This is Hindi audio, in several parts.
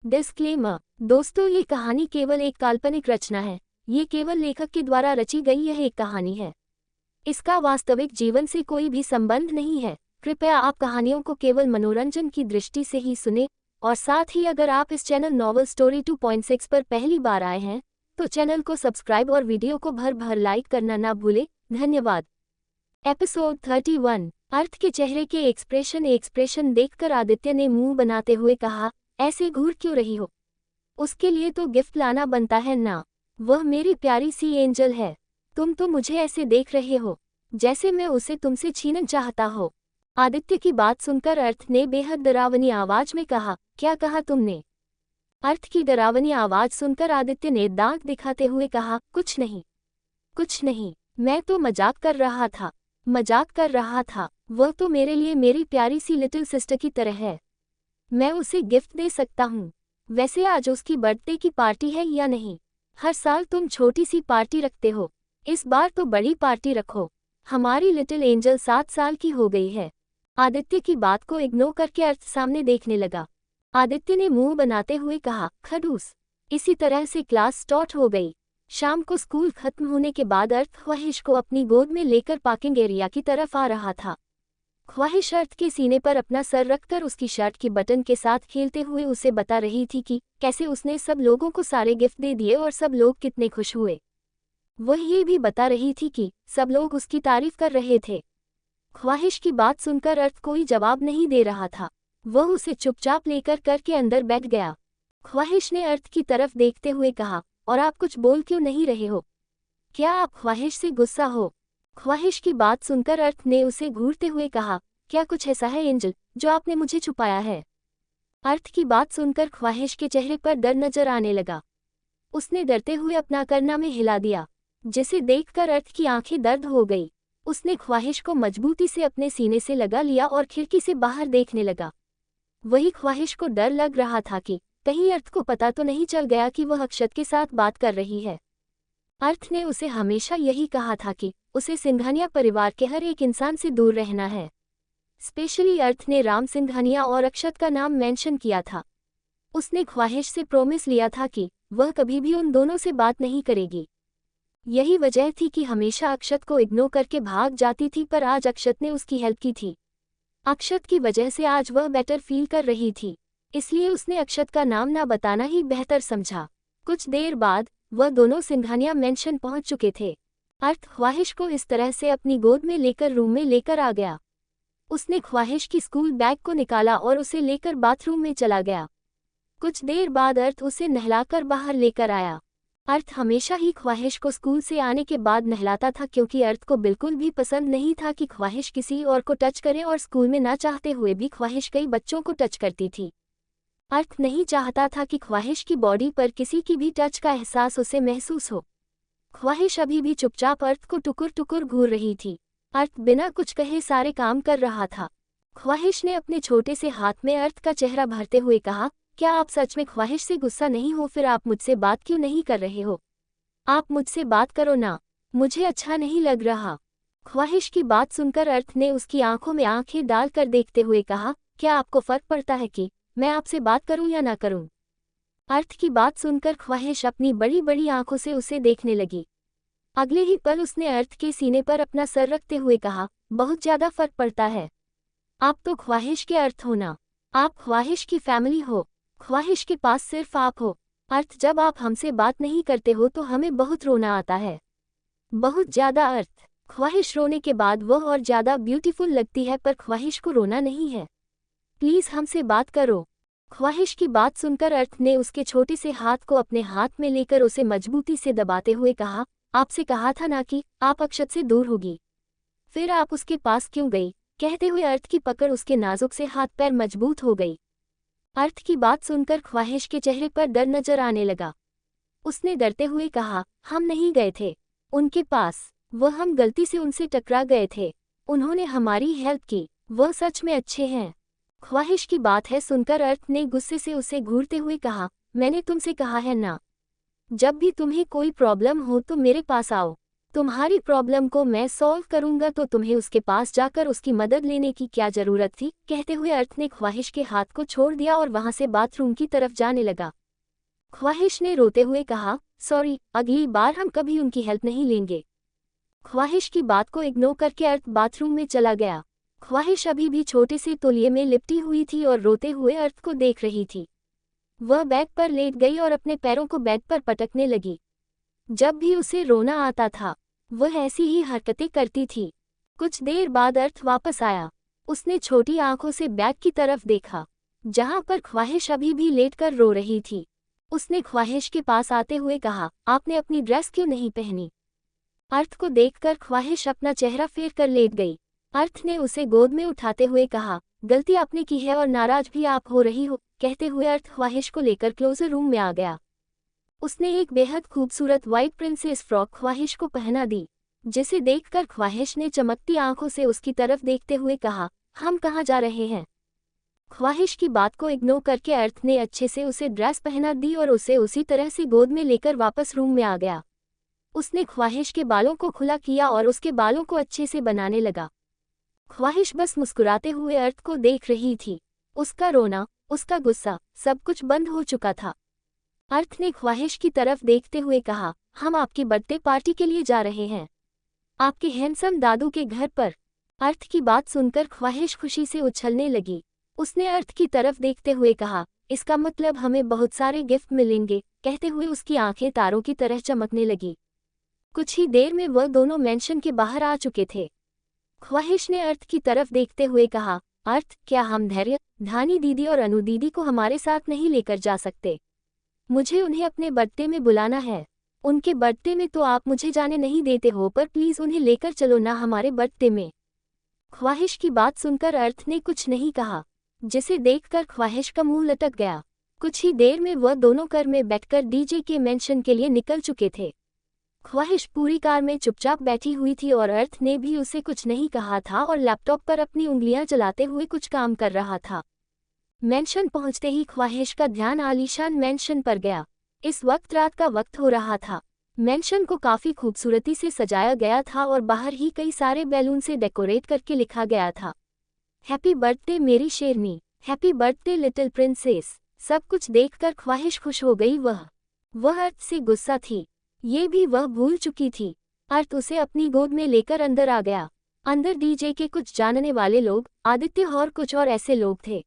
डिस्क्लेमर। दोस्तों, ये कहानी केवल एक काल्पनिक रचना है। ये केवल लेखक के द्वारा रची गई यह एक कहानी है। इसका वास्तविक जीवन से कोई भी संबंध नहीं है। कृपया आप कहानियों को केवल मनोरंजन की दृष्टि से ही सुने, और साथ ही अगर आप इस चैनल नॉवल स्टोरी 2.6 पर पहली बार आए हैं तो चैनल को सब्सक्राइब और वीडियो को भर भर लाइक करना ना भूलें। धन्यवाद। एपिसोड 31। अर्थ के चेहरे के एक्सप्रेशन देखकर आदित्य ने मुंह बनाते हुए कहा, ऐसे घूर क्यों रही हो? उसके लिए तो गिफ्ट लाना बनता है ना। वह मेरी प्यारी सी एंजल है। तुम तो मुझे ऐसे देख रहे हो जैसे मैं उसे तुमसे छीनना चाहता हो। आदित्य की बात सुनकर अर्थ ने बेहद डरावनी आवाज में कहा, क्या कहा तुमने? अर्थ की डरावनी आवाज सुनकर आदित्य ने दांत दिखाते हुए कहा, कुछ नहीं, मैं तो मजाक कर रहा था। वह तो मेरे लिए मेरी प्यारी सी लिटिल सिस्टर की तरह है। मैं उसे गिफ्ट दे सकता हूँ। वैसे आज उसकी बर्थडे की पार्टी है या नहीं? हर साल तुम छोटी सी पार्टी रखते हो, इस बार तो बड़ी पार्टी रखो। हमारी लिटिल एंजल 7 साल की हो गई है। आदित्य की बात को इग्नोर करके अर्थ सामने देखने लगा। आदित्य ने मुंह बनाते हुए कहा, खड़ूस। इसी तरह से क्लास स्टार्ट हो गई। शाम को स्कूल खत्म होने के बाद अर्थ ख्वाहिश को अपनी गोद में लेकर पार्किंग एरिया की तरफ आ रहा था। ख्वाहिश अर्थ के सीने पर अपना सर रखकर उसकी शर्ट की बटन के साथ खेलते हुए उसे बता रही थी कि कैसे उसने सब लोगों को सारे गिफ्ट दे दिए और सब लोग कितने खुश हुए। वह ये भी बता रही थी कि सब लोग उसकी तारीफ कर रहे थे। ख्वाहिश की बात सुनकर अर्थ कोई जवाब नहीं दे रहा था। वह उसे चुपचाप लेकर करके अंदर बैठ गया। ख्वाहिश ने अर्थ की तरफ देखते हुए कहा, और आप कुछ बोल क्यों नहीं रहे हो? क्या आप ख्वाहिश से गुस्सा हो? ख्वाहिश की बात सुनकर अर्थ ने उसे घूरते हुए कहा, क्या कुछ ऐसा है एंजल जो आपने मुझे छुपाया है? अर्थ की बात सुनकर ख्वाहिश के चेहरे पर डर नजर आने लगा। उसने डरते हुए अपना करना में हिला दिया, जिसे देखकर अर्थ की आंखें दर्द हो गई। उसने ख्वाहिश को मजबूती से अपने सीने से लगा लिया और खिड़की से बाहर देखने लगा। वही ख्वाहिश को डर लग रहा था कि कहीं अर्थ को पता तो नहीं चल गया कि वह अक्षत के साथ बात कर रही है। अर्थ ने उसे हमेशा यही कहा था कि उसे सिंघानिया परिवार के हर एक इंसान से दूर रहना है। स्पेशली अर्थ ने राम सिंघानिया और अक्षत का नाम मेंशन किया था। उसने ख्वाहिश से प्रॉमिस लिया था कि वह कभी भी उन दोनों से बात नहीं करेगी। यही वजह थी कि हमेशा अक्षत को इग्नोर करके भाग जाती थी, पर आज अक्षत ने उसकी हेल्प की थी। अक्षत की वजह से आज वह बेटर फील कर रही थी, इसलिए उसने अक्षत का नाम ना बताना ही बेहतर समझा। कुछ देर बाद वह दोनों सिंघानिया मेंशन पहुंच चुके थे। अर्थ ख्वाहिश को इस तरह से अपनी गोद में लेकर रूम में लेकर आ गया। उसने ख्वाहिश की स्कूल बैग को निकाला और उसे लेकर बाथरूम में चला गया। कुछ देर बाद अर्थ उसे नहलाकर बाहर लेकर आया। अर्थ हमेशा ही ख्वाहिश को स्कूल से आने के बाद नहलाता था, क्योंकि अर्थ को बिल्कुल भी पसंद नहीं था कि ख्वाहिश किसी और को टच करे, और स्कूल में ना चाहते हुए भी ख्वाहिश कई बच्चों को टच करती थी। अर्थ नहीं चाहता था कि ख्वाहिश की बॉडी पर किसी की भी टच का एहसास उसे महसूस हो। ख्वाहिश अभी भी चुपचाप अर्थ को टुकुर टुकुर घूर रही थी। अर्थ बिना कुछ कहे सारे काम कर रहा था। ख्वाहिश ने अपने छोटे से हाथ में अर्थ का चेहरा भरते हुए कहा, क्या आप सच में ख्वाहिश से गुस्सा नहीं हो? फिर आप मुझसे बात क्यों नहीं कर रहे हो? आप मुझसे बात करो ना, मुझे अच्छा नहीं लग रहा। ख्वाहिश की बात सुनकर अर्थ ने उसकी आंखों में आंखें डालकर देखते हुए कहा, क्या आपको फर्क पड़ता है कि मैं आपसे बात करूं या ना करूं? अर्थ की बात सुनकर ख्वाहिश अपनी बड़ी बड़ी आंखों से उसे देखने लगी। अगले ही पल उसने अर्थ के सीने पर अपना सर रखते हुए कहा, बहुत ज्यादा फर्क पड़ता है। आप तो ख्वाहिश के अर्थ हो ना, आप ख्वाहिश की फैमिली हो। ख्वाहिश के पास सिर्फ आप हो। अर्थ, जब आप हमसे बात नहीं करते हो तो हमें बहुत रोना आता है, बहुत ज्यादा। अर्थ, ख्वाहिश रोने के बाद वह और ज्यादा ब्यूटीफुल लगती है, पर ख्वाहिश को रोना नहीं है। प्लीज हमसे बात करो। ख्वाहिश की बात सुनकर अर्थ ने उसके छोटे से हाथ को अपने हाथ में लेकर उसे मजबूती से दबाते हुए कहा, आपसे कहा था ना कि आप अक्षत से दूर होगी, फिर आप उसके पास क्यों गई? कहते हुए अर्थ की पकड़ उसके नाजुक से हाथ पैर मजबूत हो गई। अर्थ की बात सुनकर ख्वाहिश के चेहरे पर डर नजर आने लगा। उसने डरते हुए कहा, हम नहीं गए थे उनके पास, हम गलती से उनसे टकरा गए थे। उन्होंने हमारी हेल्प की, वह सच में अच्छे हैं। ख्वाहिश की बात है सुनकर अर्थ ने गुस्से से उसे घूरते हुए कहा, मैंने तुमसे कहा है ना, जब भी तुम्हें कोई प्रॉब्लम हो तो मेरे पास आओ। तुम्हारी प्रॉब्लम को मैं सॉल्व करूंगा तो तुम्हें उसके पास जाकर उसकी मदद लेने की क्या जरूरत थी, कहते हुए अर्थ ने ख्वाहिश के हाथ को छोड़ दिया और वहां से बाथरूम की तरफ जाने लगा। ख्वाहिश ने रोते हुए कहा, सॉरी, अगली बार हम कभी उनकी हेल्प नहीं लेंगे। ख्वाहिश की बात को इग्नोर करके अर्थ बाथरूम में चला गया। ख्वाहिश अभी भी छोटे से तौलिए में लिपटी हुई थी और रोते हुए अर्थ को देख रही थी। वह बेड पर लेट गई और अपने पैरों को बेड पर पटकने लगी। जब भी उसे रोना आता था वह ऐसी ही हरकतें करती थी। कुछ देर बाद अर्थ वापस आया। उसने छोटी आंखों से बैग की तरफ देखा जहां पर ख्वाहिश अभी भी लेटकर रो रही थी। उसने ख्वाहिश के पास आते हुए कहा, आपने अपनी ड्रेस क्यों नहीं पहनी? अर्थ को देखकर ख्वाहिश अपना चेहरा फेर कर लेट गई। अर्थ ने उसे गोद में उठाते हुए कहा, गलती आपने की है और नाराज भी आप हो रही हो, कहते हुए अर्थ ख्वाहिश को लेकर क्लोजर रूम में आ गया। उसने एक बेहद खूबसूरत व्हाइट प्रिंसेस फ्रॉक ख्वाहिश को पहना दी, जिसे देखकर ख्वाहिश ने चमकती आंखों से उसकी तरफ देखते हुए कहा, हम कहाँ जा रहे हैं? ख्वाहिश की बात को इग्नोर करके अर्थ ने अच्छे से उसे ड्रेस पहना दी और उसे उसी तरह से गोद में लेकर वापस रूम में आ गया। उसने ख्वाहिश के बालों को खुला किया और उसके बालों को अच्छे से बनाने लगा। ख्वाहिश बस मुस्कुराते हुए अर्थ को देख रही थी। उसका रोना, उसका गुस्सा, सब कुछ बंद हो चुका था। अर्थ ने ख्वाहिश की तरफ देखते हुए कहा, हम आपकी बर्थडे पार्टी के लिए जा रहे हैं, आपके हैंडसम दादू के घर पर। अर्थ की बात सुनकर ख्वाहिश खुशी से उछलने लगी। उसने अर्थ की तरफ देखते हुए कहा, इसका मतलब हमें बहुत सारे गिफ्ट मिलेंगे, कहते हुए उसकी आंखें तारों की तरह चमकने लगी। कुछ ही देर में वह दोनों मेंशन के बाहर आ चुके थे। ख्वाहिश ने अर्थ की तरफ देखते हुए कहा, अर्थ, क्या हम धैर्य, धानी दीदी और अनु दीदी को हमारे साथ नहीं लेकर जा सकते? मुझे उन्हें अपने बर्थडे में बुलाना है। उनके बर्थडे में तो आप मुझे जाने नहीं देते हो, पर प्लीज उन्हें लेकर चलो ना हमारे बर्थडे में। ख्वाहिश की बात सुनकर अर्थ ने कुछ नहीं कहा, जिसे देखकर ख्वाहिश का मुंह लटक गया। कुछ ही देर में वह दोनों कार में बैठकर डीजे के मेंशन के लिए निकल चुके थे। ख्वाहिश पूरी कार में चुपचाप बैठी हुई थी और अर्थ ने भी उसे कुछ नहीं कहा था और लैपटॉप पर अपनी उंगलियां चलाते हुए कुछ काम कर रहा था। मेंशन पहुंचते ही ख्वाहिश का ध्यान आलीशान मेंशन पर गया। इस वक्त रात का वक्त हो रहा था। मेंशन को काफी खूबसूरती से सजाया गया था और बाहर ही कई सारे बैलून से डेकोरेट करके लिखा गया था, हैप्पी बर्थडे मेरी शेरनी, हैप्पी बर्थडे लिटिल प्रिंसेस। सब कुछ देखकर ख्वाहिश खुश हो गई। वह अर्थ से गुस्सा थी, ये भी वह भूल चुकी थी। अर्थ उसे अपनी गोद में लेकर अंदर आ गया। अंदर डीजे के कुछ जानने वाले लोग, आदित्य और कुछ और ऐसे लोग थे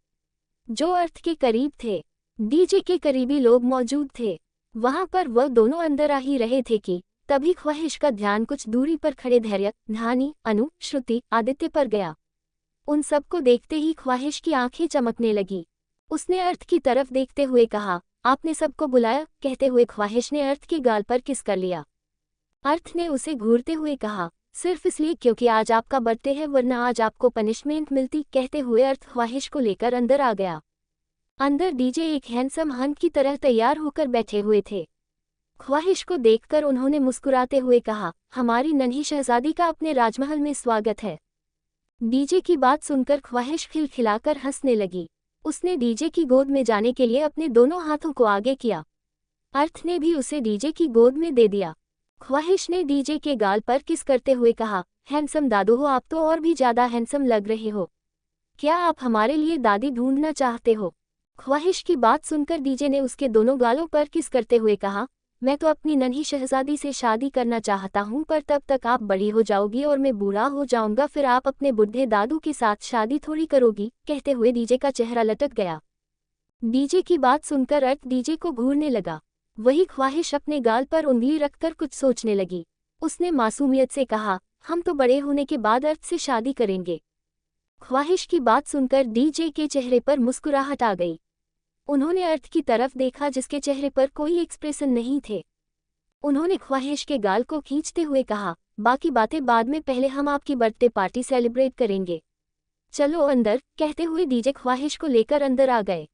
जो अर्थ के करीब थे। डीजे के करीबी लोग मौजूद थे। वहां पर वह दोनों अंदर आ ही रहे थे कि तभी ख्वाहिश का ध्यान कुछ दूरी पर खड़े धैर्य, धानी, अनु, श्रुति, आदित्य पर गया। उन सबको देखते ही ख्वाहिश की आंखें चमकने लगी। उसने अर्थ की तरफ देखते हुए कहा, आपने सबको बुलाया, कहते हुए ख्वाहिश ने अर्थ के गाल पर किस कर लिया। अर्थ ने उसे घूरते हुए कहा, सिर्फ इसलिए क्योंकि आज आपका बर्थडे है, वरना आज आपको पनिशमेंट मिलती, कहते हुए अर्थ ख्वाहिश को लेकर अंदर आ गया। अंदर डीजे एक हैंडसम हंट की तरह तैयार होकर बैठे हुए थे। ख्वाहिश को देखकर उन्होंने मुस्कुराते हुए कहा, हमारी नन्ही शहजादी का अपने राजमहल में स्वागत है। डीजे की बात सुनकर ख्वाहिश खिलखिलाकर हंसने लगी। उसने डीजे की गोद में जाने के लिए अपने दोनों हाथों को आगे किया। अर्थ ने भी उसे डीजे की गोद में दे दिया। ख्वाहिश ने डीजे के गाल पर किस करते हुए कहा, हैंडसम दादू हो, आप तो और भी ज्यादा हैंडसम लग रहे हो। क्या आप हमारे लिए दादी ढूंढना चाहते हो? ख्वाहिश की बात सुनकर डीजे ने उसके दोनों गालों पर किस करते हुए कहा, मैं तो अपनी नन्ही शहजादी से शादी करना चाहता हूं, पर तब तक आप बड़ी हो जाओगी और मैं बूढ़ा हो जाऊंगा, फिर आप अपने बुढ़े दादू के साथ शादी थोड़ी करोगी, कहते हुए डीजे का चेहरा लटक गया। डीजे की बात सुनकर अर्थ डीजे को घूरने लगा। वही ख्वाहिश अपने गाल पर उंगली रखकर कुछ सोचने लगी। उसने मासूमियत से कहा, हम तो बड़े होने के बाद अर्थ से शादी करेंगे। ख्वाहिश की बात सुनकर डीजे के चेहरे पर मुस्कुराहट आ गई। उन्होंने अर्थ की तरफ देखा जिसके चेहरे पर कोई एक्सप्रेशन नहीं थे। उन्होंने ख्वाहिश के गाल को खींचते हुए कहा, बाकी बातें बाद में, पहले हम आपकी बर्थडे पार्टी सेलिब्रेट करेंगे। चलो अंदर, कहते हुए डीजे ख्वाहिश को लेकर अंदर आ गए।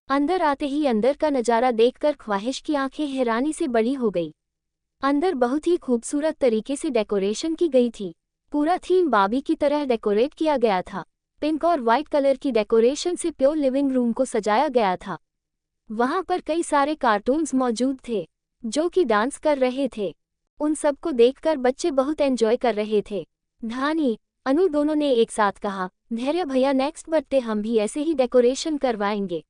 अंदर आते ही अंदर का नज़ारा देखकर ख्वाहिश की आंखें हैरानी से बड़ी हो गई। अंदर बहुत ही खूबसूरत तरीके से डेकोरेशन की गई थी। पूरा थीम बाबी की तरह डेकोरेट किया गया था। पिंक और वाइट कलर की डेकोरेशन से प्योर लिविंग रूम को सजाया गया था। वहां पर कई सारे कार्टून्स मौजूद थे जो कि डांस कर रहे थे। उन सबको देखकर बच्चे बहुत एंजॉय कर रहे थे। धानी, अनु दोनों ने एक साथ कहा, धैर्य भैया नेक्स्ट बर्थडे हम भी ऐसे ही डेकोरेशन करवाएंगे।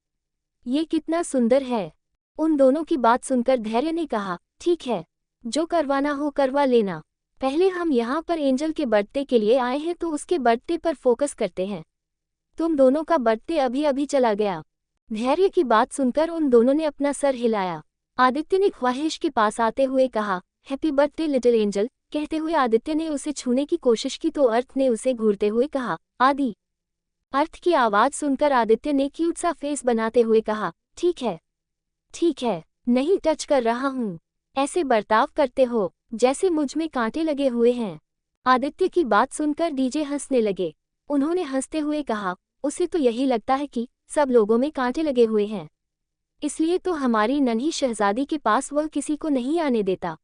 ये कितना सुंदर है। उन दोनों की बात सुनकर धैर्य ने कहा, ठीक है, जो करवाना हो करवा लेना। पहले हम यहाँ पर एंजल के बर्थडे के लिए आए हैं तो उसके बर्थडे पर फोकस करते हैं। तुम दोनों का बर्थडे अभी अभी चला गया। धैर्य की बात सुनकर उन दोनों ने अपना सर हिलाया। आदित्य ने ख्वाहिश के पास आते हुए कहा, हैप्पी बर्थडे लिटिल एंजल। कहते हुए आदित्य ने उसे छूने की कोशिश की तो अर्थ ने उसे घूरते हुए कहा, आदि। अर्थ की आवाज़ सुनकर आदित्य ने क्यूट सा फेस बनाते हुए कहा, ठीक है, नहीं टच कर रहा हूँ। ऐसे बर्ताव करते हो जैसे मुझ में कांटे लगे हुए हैं। आदित्य की बात सुनकर डीजे हंसने लगे। उन्होंने हंसते हुए कहा, उसे तो यही लगता है कि सब लोगों में कांटे लगे हुए हैं, इसलिए तो हमारी नन्ही शहजादी के पास वह किसी को नहीं आने देता।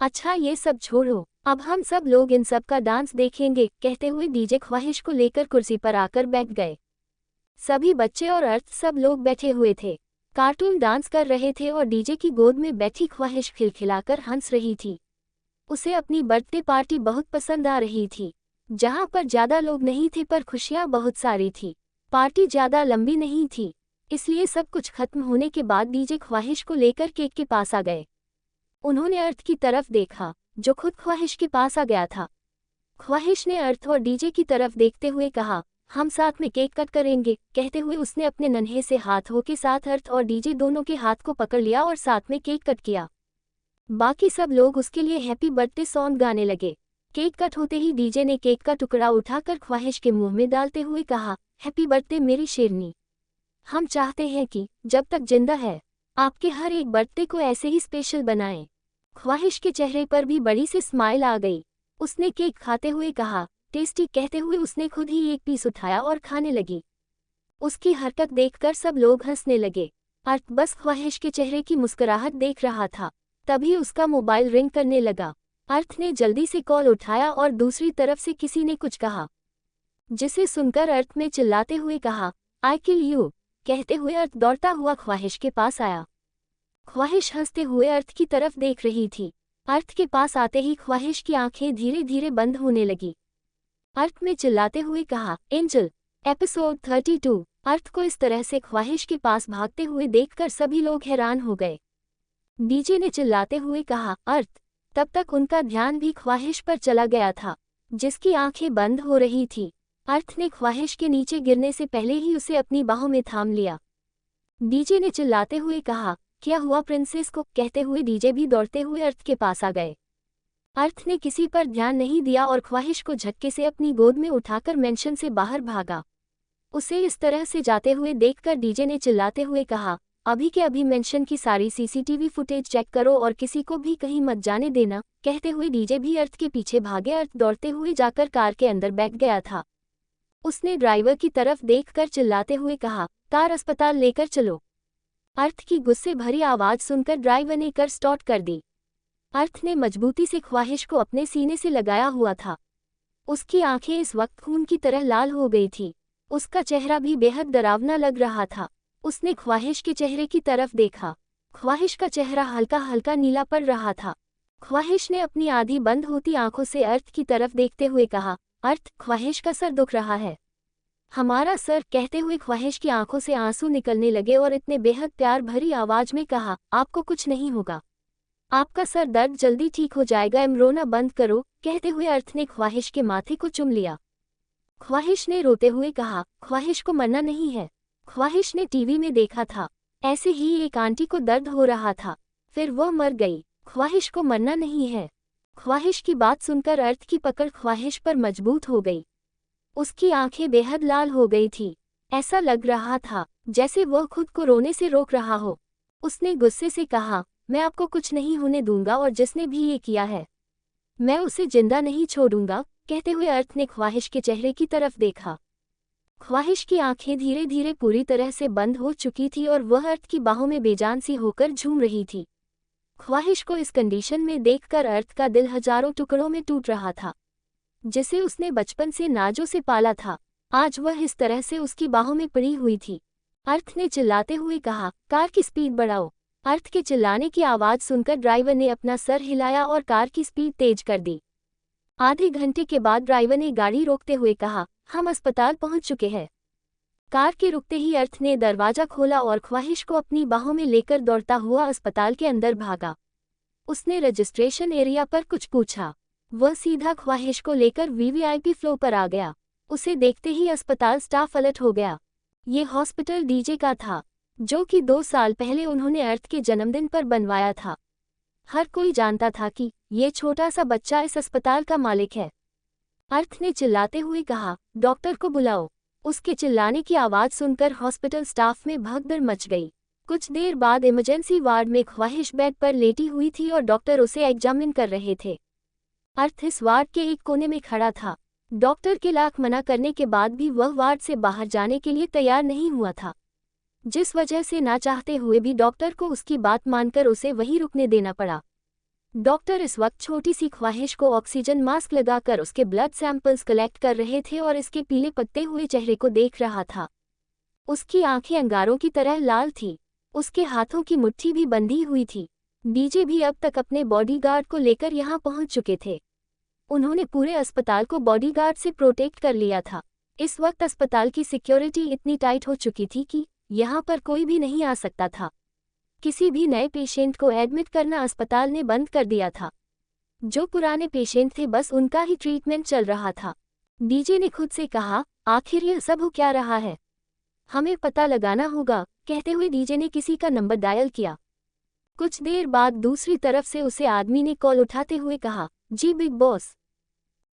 अच्छा ये सब छोड़ो, अब हम सब लोग इन सब का डांस देखेंगे। कहते हुए डीजे ख्वाहिश को लेकर कुर्सी पर आकर बैठ गए। सभी बच्चे और अर्थ सब लोग बैठे हुए थे, कार्टून डांस कर रहे थे और डीजे की गोद में बैठी ख्वाहिश खिलखिलाकर हंस रही थी। उसे अपनी बर्थडे पार्टी बहुत पसंद आ रही थी, जहां पर ज्यादा लोग नहीं थे पर खुशियां बहुत सारी थी। पार्टी ज्यादा लंबी नहीं थी, इसलिए सब कुछ खत्म होने के बाद डीजे ख्वाहिश को लेकर केक के पास आ गए। उन्होंने अर्थ की तरफ देखा, जो खुद ख्वाहिश के पास आ गया था। ख्वाहिश ने अर्थ और डीजे की तरफ देखते हुए कहा, हम साथ में केक कट करेंगे। कहते हुए उसने अपने नन्हे से हाथों के साथ अर्थ और डीजे दोनों के हाथ को पकड़ लिया और साथ में केक कट किया। बाकी सब लोग उसके लिए हैप्पी बर्थडे सॉन्ग गाने लगे। केक कट होते ही डीजे ने केक का टुकड़ा उठाकर ख्वाहिश के मुंह में डालते हुए कहा, हैप्पी बर्थडे मेरी शेरनी। हम चाहते हैं कि जब तक जिंदा है आपके हर एक बर्थडे को ऐसे ही स्पेशल बनाएं। ख्वाहिश के चेहरे पर भी बड़ी सी स्माइल आ गई। उसने केक खाते हुए कहा, टेस्टी। कहते हुए उसने खुद ही एक पीस उठाया और खाने लगी। उसकी हरकत देखकर सब लोग हंसने लगे। अर्थ बस ख्वाहिश के चेहरे की मुस्कुराहट देख रहा था। तभी उसका मोबाइल रिंग करने लगा। अर्थ ने जल्दी से कॉल उठाया और दूसरी तरफ से किसी ने कुछ कहा, जिसे सुनकर अर्थ में चिल्लाते हुए कहा, आई किल यू। कहते हुए अर्थ दौड़ता हुआ ख्वाहिश के पास आया। ख्वाहिश हंसते हुए अर्थ की तरफ देख रही थी। अर्थ के पास आते ही ख्वाहिश की आंखें धीरे धीरे बंद होने लगी। अर्थ में चिल्लाते हुए कहा, एंजल। एपिसोड 32। अर्थ को इस तरह से ख्वाहिश के पास भागते हुए देखकर सभी लोग हैरान हो गए। डीजे ने चिल्लाते हुए कहा, अर्थ। तब तक उनका ध्यान भी ख्वाहिश पर चला गया था, जिसकी आंखें बंद हो रही थी। अर्थ ने ख्वाहिश के नीचे गिरने से पहले ही उसे अपनी बाहों में थाम लिया। डीजे ने चिल्लाते हुए कहा, क्या हुआ प्रिंसेस को। कहते हुए डीजे भी दौड़ते हुए अर्थ के पास आ गए। अर्थ ने किसी पर ध्यान नहीं दिया और ख्वाहिश को झटके से अपनी गोद में उठाकर मेंशन से बाहर भागा। उसे इस तरह से जाते हुए देखकर डीजे ने चिल्लाते हुए कहा, अभी के अभी मेंशन की सारी सीसीटीवी फुटेज चेक करो और किसी को भी कहीं मत जाने देना। कहते हुए डीजे भी अर्थ के पीछे भागे। अर्थ दौड़ते हुए जाकर कार के अंदर बैठ गया था। उसने ड्राइवर की तरफ देखकर चिल्लाते हुए कहा, कार अस्पताल लेकर चलो। अर्थ की गुस्से भरी आवाज सुनकर ड्राइवर ने कार स्टार्ट कर दी। अर्थ ने मजबूती से ख्वाहिश को अपने सीने से लगाया हुआ था। उसकी आंखें इस वक्त खून की तरह लाल हो गई थी। उसका चेहरा भी बेहद डरावना लग रहा था। उसने ख्वाहिश के चेहरे की तरफ देखा। ख्वाहिश का चेहरा हल्का हल्का नीला पड़ रहा था। ख्वाहिश ने अपनी आधी बंद होती आंखों से अर्थ की तरफ देखते हुए कहा, अर्थ, ख्वाहिश का सर दुख रहा है। हमारा सर। कहते हुए ख्वाहिश की आंखों से आंसू निकलने लगे और इतने बेहद प्यार भरी आवाज में कहा, आपको कुछ नहीं होगा, आपका सर दर्द जल्दी ठीक हो जाएगा, रोना बंद करो। कहते हुए अर्थ ने ख्वाहिश के माथे को चुम लिया। ख्वाहिश ने रोते हुए कहा, ख्वाहिश को मरना नहीं है। ख्वाहिश ने टीवी में देखा था, ऐसे ही एक आंटी को दर्द हो रहा था, फिर वो मर गई। ख्वाहिश को मरना नहीं है। ख्वाहिश की बात सुनकर अर्थ की पकड़ ख्वाहिश पर मजबूत हो गई। उसकी आंखें बेहद लाल हो गई थी। ऐसा लग रहा था जैसे वह खुद को रोने से रोक रहा हो। उसने गुस्से से कहा, मैं आपको कुछ नहीं होने दूंगा और जिसने भी ये किया है मैं उसे जिंदा नहीं छोड़ूंगा। कहते हुए अर्थ ने ख्वाहिश के चेहरे की तरफ देखा। ख्वाहिश की आंखें धीरे धीरे पूरी तरह से बंद हो चुकी थी और वह अर्थ की बाहों में बेजान सी होकर झूम रही थी। ख्वाहिश को इस कंडीशन में देखकर अर्थ का दिल हजारों टुकड़ों में टूट रहा था। जिसे उसने बचपन से नाजों से पाला था, आज वह इस तरह से उसकी बाहों में पड़ी हुई थी। अर्थ ने चिल्लाते हुए कहा, कार की स्पीड बढ़ाओ। अर्थ के चिल्लाने की आवाज़ सुनकर ड्राइवर ने अपना सर हिलाया और कार की स्पीड तेज कर दी। आधे घंटे के बाद ड्राइवर ने गाड़ी रोकते हुए कहा, हम अस्पताल पहुंच चुके हैं। कार के रुकते ही अर्थ ने दरवाजा खोला और ख्वाहिश को अपनी बाहों में लेकर दौड़ता हुआ अस्पताल के अंदर भागा। उसने रजिस्ट्रेशन एरिया पर कुछ पूछा। वह सीधा ख्वाहिश को लेकर वीवीआईपी फ्लोर पर आ गया। उसे देखते ही अस्पताल स्टाफ अलर्ट हो गया। ये हॉस्पिटल डीजे का था, जो कि 2 साल पहले उन्होंने अर्थ के जन्मदिन पर बनवाया था। हर कोई जानता था कि ये छोटा सा बच्चा इस अस्पताल का मालिक है। अर्थ ने चिल्लाते हुए कहा, डॉक्टर को बुलाओ। उसके चिल्लाने की आवाज़ सुनकर हॉस्पिटल स्टाफ में भगदड़ मच गई। कुछ देर बाद इमरजेंसी वार्ड में ख्वाहिश बेड पर लेटी हुई थी और डॉक्टर उसे एग्जामिन कर रहे थे। अर्थ इस वार्ड के एक कोने में खड़ा था। डॉक्टर के लाख मना करने के बाद भी वह वार्ड से बाहर जाने के लिए तैयार नहीं हुआ था, जिस वजह से ना चाहते हुए भी डॉक्टर को उसकी बात मानकर उसे वहीं रुकने देना पड़ा। डॉक्टर इस वक्त छोटी सी ख्वाहिश को ऑक्सीजन मास्क लगाकर उसके ब्लड सैंपल्स कलेक्ट कर रहे थे और इसके पीले पत्ते हुए चेहरे को देख रहा था। उसकी आंखें अंगारों की तरह लाल थी। उसके हाथों की मुट्ठी भी बंधी हुई थी। डीजे भी अब तक अपने बॉडीगार्ड को लेकर यहाँ पहुँच चुके थे। उन्होंने पूरे अस्पताल को बॉडीगार्ड से प्रोटेक्ट कर लिया था। इस वक्त अस्पताल की सिक्योरिटी इतनी टाइट हो चुकी थी कि यहाँ पर कोई भी नहीं आ सकता था। किसी भी नए पेशेंट को एडमिट करना अस्पताल ने बंद कर दिया था। जो पुराने पेशेंट थे बस उनका ही ट्रीटमेंट चल रहा था। डीजे ने खुद से कहा, आखिर यह सब हो क्या रहा है, हमें पता लगाना होगा। कहते हुए डीजे ने किसी का नंबर डायल किया। कुछ देर बाद दूसरी तरफ से उसे आदमी ने कॉल उठाते हुए कहा, जी बिग बॉस।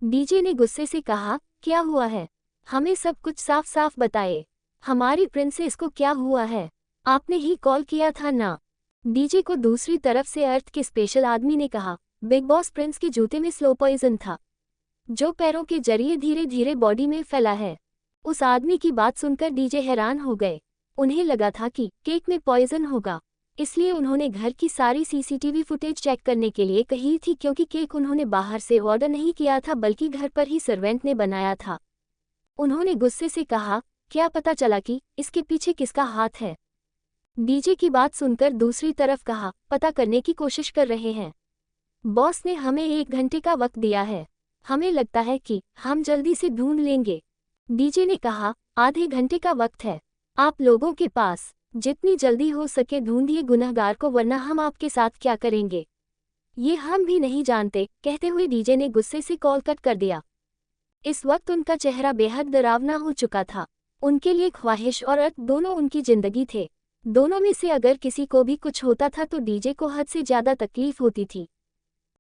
डीजे ने गुस्से से कहा, क्या हुआ है, हमें सब कुछ साफ साफ बताए। हमारी प्रिंसेस को क्या हुआ है, आपने ही कॉल किया था ना। डीजे को दूसरी तरफ से अर्थ के स्पेशल आदमी ने कहा, बिग बॉस प्रिंस के जूते में स्लो पॉइजन था, जो पैरों के जरिए धीरे धीरे बॉडी में फैला है। उस आदमी की बात सुनकर डीजे हैरान हो गए। उन्हें लगा था कि केक में पॉइजन होगा, इसलिए उन्होंने घर की सारी सीसीटीवी फुटेज चेक करने के लिए कही थी, क्योंकि केक उन्होंने बाहर से ऑर्डर नहीं किया था बल्कि घर पर ही सर्वेंट ने बनाया था। उन्होंने गुस्से से कहा, क्या पता चला कि इसके पीछे किसका हाथ है। डीजे की बात सुनकर दूसरी तरफ कहा, पता करने की कोशिश कर रहे हैं। बॉस ने हमें 1 घंटे का वक्त दिया है, हमें लगता है कि हम जल्दी से ढूंढ लेंगे। डीजे ने कहा, आधे घंटे का वक्त है आप लोगों के पास, जितनी जल्दी हो सके ढूंढिए गुनहगार को, वरना हम आपके साथ क्या करेंगे ये हम भी नहीं जानते। कहते हुए डीजे ने गुस्से से कॉल कट कर दिया। इस वक्त उनका चेहरा बेहद डरावना हो चुका था। उनके लिए ख्वाहिश और अर्थ दोनों उनकी जिंदगी थे। दोनों में से अगर किसी को भी कुछ होता था तो डीजे को हद से ज्यादा तकलीफ होती थी।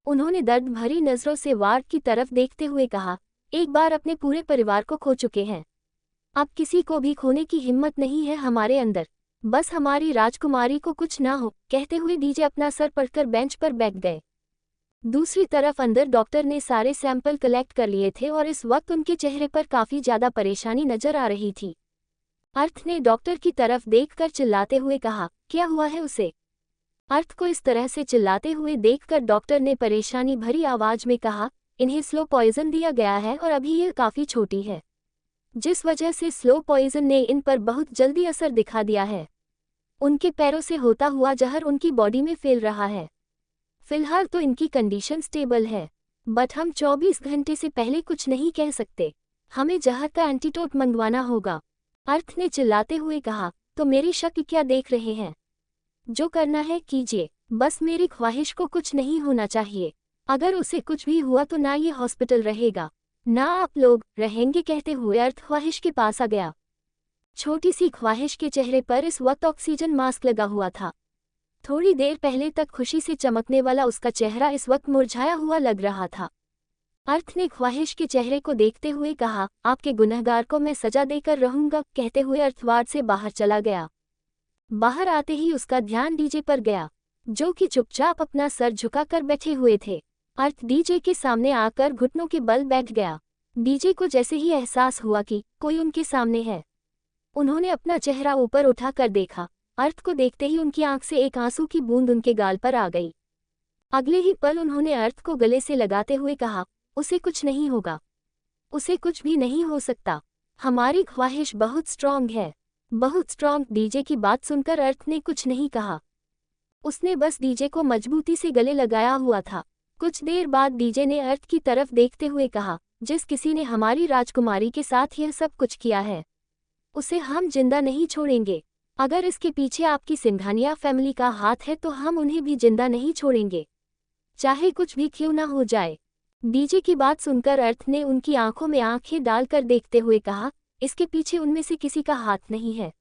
उन्होंने दर्द भरी नजरों से वार्ड की तरफ देखते हुए कहा, एक बार अपने पूरे परिवार को खो चुके हैं, अब किसी को भी खोने की हिम्मत नहीं है हमारे अंदर, बस हमारी राजकुमारी को कुछ ना हो। कहते हुए डीजे अपना सर पकड़कर बेंच पर बैठ गए। दूसरी तरफ अंदर डॉक्टर ने सारे सैंपल कलेक्ट कर लिए थे और इस वक्त उनके चेहरे पर काफी ज्यादा परेशानी नजर आ रही थी। अर्थ ने डॉक्टर की तरफ देखकर चिल्लाते हुए कहा, क्या हुआ है उसे। अर्थ को इस तरह से चिल्लाते हुए देखकर डॉक्टर ने परेशानी भरी आवाज में कहा, इन्हें स्लो पॉइजन दिया गया है और अभी ये काफी छोटी है, जिस वजह से स्लो पॉइजन ने इन पर बहुत जल्दी असर दिखा दिया है। उनके पैरों से होता हुआ जहर उनकी बॉडी में फैल रहा है। फिलहाल तो इनकी कंडीशन स्टेबल है, बट हम 24 घंटे से पहले कुछ नहीं कह सकते, हमें जहर का एंटीडोट मंगवाना होगा। अर्थ ने चिल्लाते हुए कहा, तो मेरी शक्ल क्या देख रहे हैं, जो करना है कीजिए, बस मेरी ख्वाहिश को कुछ नहीं होना चाहिए। अगर उसे कुछ भी हुआ तो ना ये हॉस्पिटल रहेगा ना आप लोग रहेंगे। कहते हुए अर्थ ख्वाहिश के पास आ गया। छोटी सी ख्वाहिश के चेहरे पर इस वक्त ऑक्सीजन मास्क लगा हुआ था। थोड़ी देर पहले तक खुशी से चमकने वाला उसका चेहरा इस वक्त मुरझाया हुआ लग रहा था। अर्थ ने ख्वाहिश के चेहरे को देखते हुए कहा, आपके गुनहगार को मैं सजा देकर रहूंगा। कहते हुए अर्थ वार्ड से बाहर चला गया। बाहर आते ही उसका ध्यान डीजे पर गया, जो कि चुपचाप अपना सर झुकाकर बैठे हुए थे। अर्थ डीजे के सामने आकर घुटनों के बल बैठ गया। डीजे को जैसे ही एहसास हुआ कि कोई उनके सामने है, उन्होंने अपना चेहरा ऊपर उठाकर देखा। अर्थ को देखते ही उनकी आंख से एक आंसू की बूंद उनके गाल पर आ गई। अगले ही पल उन्होंने अर्थ को गले से लगाते हुए कहा, उसे कुछ नहीं होगा, उसे कुछ भी नहीं हो सकता, हमारी ख्वाहिश बहुत स्ट्रॉन्ग है, बहुत स्ट्रॉन्ग। डीजे की बात सुनकर अर्थ ने कुछ नहीं कहा। उसने बस डीजे को मजबूती से गले लगाया हुआ था। कुछ देर बाद डीजे ने अर्थ की तरफ देखते हुए कहा, जिस किसी ने हमारी राजकुमारी के साथ यह सब कुछ किया है, उसे हम जिंदा नहीं छोड़ेंगे। अगर इसके पीछे आपकी सिंघानिया फैमिली का हाथ है तो हम उन्हें भी जिंदा नहीं छोड़ेंगे, चाहे कुछ भी क्यों ना हो जाए। डीजे की बात सुनकर अर्थ ने उनकी आंखों में आंखें डालकर देखते हुए कहा, इसके पीछे उनमें से किसी का हाथ नहीं है।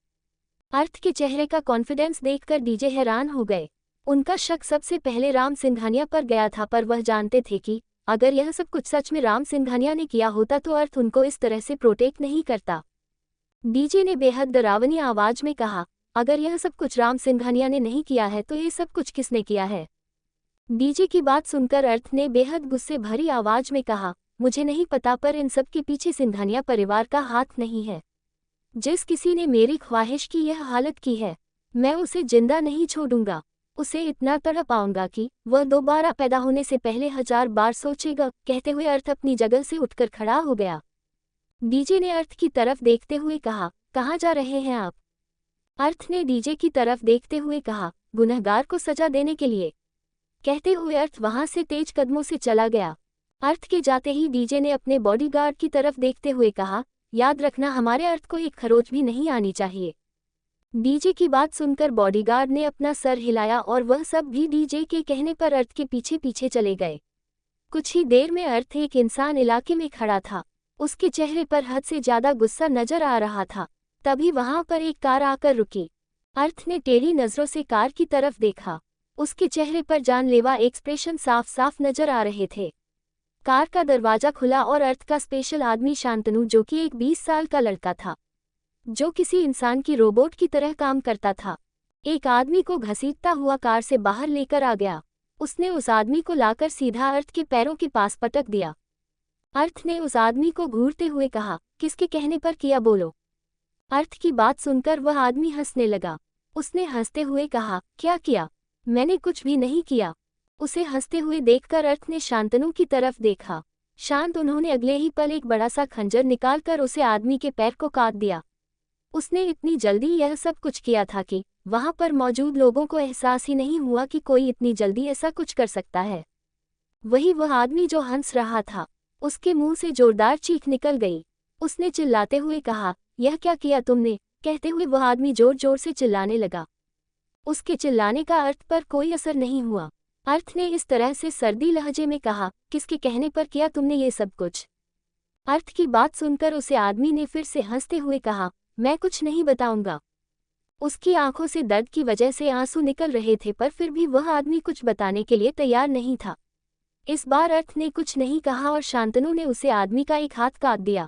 अर्थ के चेहरे का कॉन्फिडेंस देखकर डीजे हैरान हो गए। उनका शक सबसे पहले राम सिंघानिया पर गया था, पर वह जानते थे कि अगर यह सब कुछ सच में राम सिंघानिया ने किया होता तो अर्थ उनको इस तरह से प्रोटेक्ट नहीं करता। डीजे ने बेहद डरावनी आवाज में कहा, अगर यह सब कुछ राम सिंघानिया ने नहीं किया है तो ये सब कुछ किसने किया है? डीजे की बात सुनकर अर्थ ने बेहद गुस्से भरी आवाज में कहा, मुझे नहीं पता, पर इन सब के पीछे सिंघानिया परिवार का हाथ नहीं है। जिस किसी ने मेरी ख्वाहिश की यह हालत की है, मैं उसे जिंदा नहीं छोड़ूंगा। उसे इतना तड़पाऊंगा कि वह दोबारा पैदा होने से पहले 1000 बार सोचेगा। कहते हुए अर्थ अपनी जगह से उठकर खड़ा हो गया। डीजे ने अर्थ की तरफ देखते हुए कहा, कहाँ जा रहे हैं आप? अर्थ ने डीजे की तरफ देखते हुए कहा, गुनहगार को सजा देने के लिए। कहते हुए अर्थ वहां से तेज कदमों से चला गया। अर्थ के जाते ही डीजे ने अपने बॉडीगार्ड की तरफ देखते हुए कहा, याद रखना हमारे अर्थ को एक खरोच भी नहीं आनी चाहिए। डीजे की बात सुनकर बॉडीगार्ड ने अपना सर हिलाया और वह सब भी डीजे के कहने पर अर्थ के पीछे पीछे चले गए। कुछ ही देर में अर्थ एक इंसान इलाके में खड़ा था। उसके चेहरे पर हद से ज्यादा गुस्सा नजर आ रहा था। तभी वहां पर एक कार आकर रुकी। अर्थ ने टेढ़ी नजरों से कार की तरफ देखा। उसके चेहरे पर जानलेवा एक्सप्रेशन साफ साफ नजर आ रहे थे। कार का दरवाजा खुला और अर्थ का स्पेशल आदमी शांतनु, जो कि एक 20 साल का लड़का था, जो किसी इंसान की रोबोट की तरह काम करता था, एक आदमी को घसीटता हुआ कार से बाहर लेकर आ गया। उसने उस आदमी को लाकर सीधा अर्थ के पैरों के पास पटक दिया। अर्थ ने उस आदमी को घूरते हुए कहा, किसके कहने पर किया, बोलो। अर्थ की बात सुनकर वह आदमी हंसने लगा। उसने हंसते हुए कहा, क्या किया? मैंने कुछ भी नहीं किया। उसे हंसते हुए देखकर अर्थ ने शांतनु की तरफ देखा। शांत उन्होंने अगले ही पल एक बड़ा सा खंजर निकालकर उसे आदमी के पैर को काट दिया। उसने इतनी जल्दी यह सब कुछ किया था कि वहां पर मौजूद लोगों को एहसास ही नहीं हुआ कि कोई इतनी जल्दी ऐसा कुछ कर सकता है। वही वह आदमी जो हंस रहा था, उसके मुंह से जोरदार चीख निकल गई। उसने चिल्लाते हुए कहा, यह क्या किया तुमने? कहते हुए वह आदमी जोर जोर से चिल्लाने लगा। उसके चिल्लाने का अर्थ पर कोई असर नहीं हुआ। अर्थ ने इस तरह से सर्दी लहजे में कहा, किसके कहने पर किया तुमने ये सब कुछ? अर्थ की बात सुनकर उसे आदमी ने फिर से हंसते हुए कहा, मैं कुछ नहीं बताऊंगा। उसकी आंखों से दर्द की वजह से आंसू निकल रहे थे, पर फिर भी वह आदमी कुछ बताने के लिए तैयार नहीं था। इस बार अर्थ ने कुछ नहीं कहा और शांतनु ने उसे आदमी का एक हाथ काट दिया।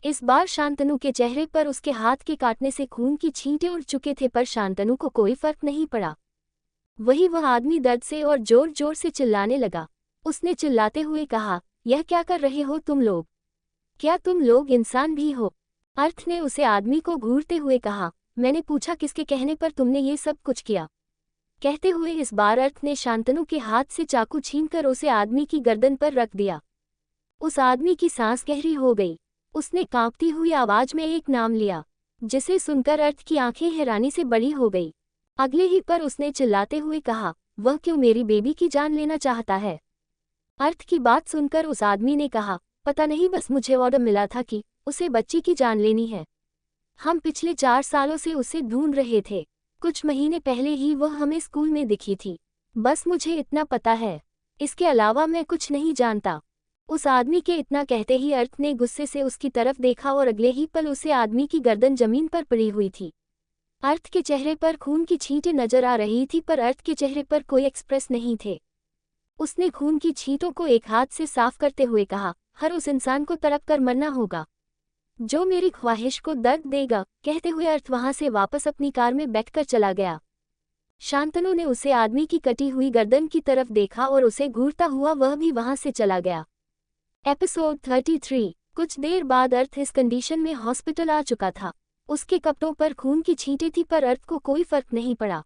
इस बार शांतनु के चेहरे पर उसके हाथ के काटने से खून की छींटें उड़ चुके थे, पर शांतनु को कोई फर्क नहीं पड़ा। वही वह आदमी दर्द से और जोर जोर से चिल्लाने लगा। उसने चिल्लाते हुए कहा, यह क्या कर रहे हो तुम लोग? क्या तुम लोग इंसान भी हो? अर्थ ने उसे आदमी को घूरते हुए कहा, मैंने पूछा किसके कहने पर तुमने ये सब कुछ किया? कहते हुए इस बार अर्थ ने शांतनु के हाथ से चाकू छीनकर उसे आदमी की गर्दन पर रख दिया। उस आदमी की सांस गहरी हो गई। उसने कांपती हुई आवाज में एक नाम लिया, जिसे सुनकर अर्थ की आंखें हैरानी से बड़ी हो गई। अगले ही पर उसने चिल्लाते हुए कहा, वह क्यों मेरी बेबी की जान लेना चाहता है? अर्थ की बात सुनकर उस आदमी ने कहा, पता नहीं, बस मुझे ऑर्डर मिला था कि उसे बच्ची की जान लेनी है। हम पिछले 4 सालों से उसे ढूंढ रहे थे। कुछ महीने पहले ही वह हमें स्कूल में दिखी थी। बस मुझे इतना पता है, इसके अलावा मैं कुछ नहीं जानता। उस आदमी के इतना कहते ही अर्थ ने गुस्से से उसकी तरफ देखा और अगले ही पल उसे आदमी की गर्दन जमीन पर पड़ी हुई थी। अर्थ के चेहरे पर खून की छींटें नजर आ रही थी, पर अर्थ के चेहरे पर कोई एक्सप्रेस नहीं थे। उसने खून की छींटों को एक हाथ से साफ करते हुए कहा, हर उस इंसान को तड़प कर मरना होगा जो मेरी ख्वाहिश को दर्द देगा। कहते हुए अर्थ वहां से वापस अपनी कार में बैठकर चला गया। शांतनु ने उसे आदमी की कटी हुई गर्दन की तरफ देखा और उसे घूरता हुआ वह भी वहां से चला गया। एपिसोड 33। कुछ देर बाद अर्थ इस कंडीशन में हॉस्पिटल आ चुका था। उसके कपड़ों पर खून की छींटें थी, पर अर्थ को कोई फर्क नहीं पड़ा।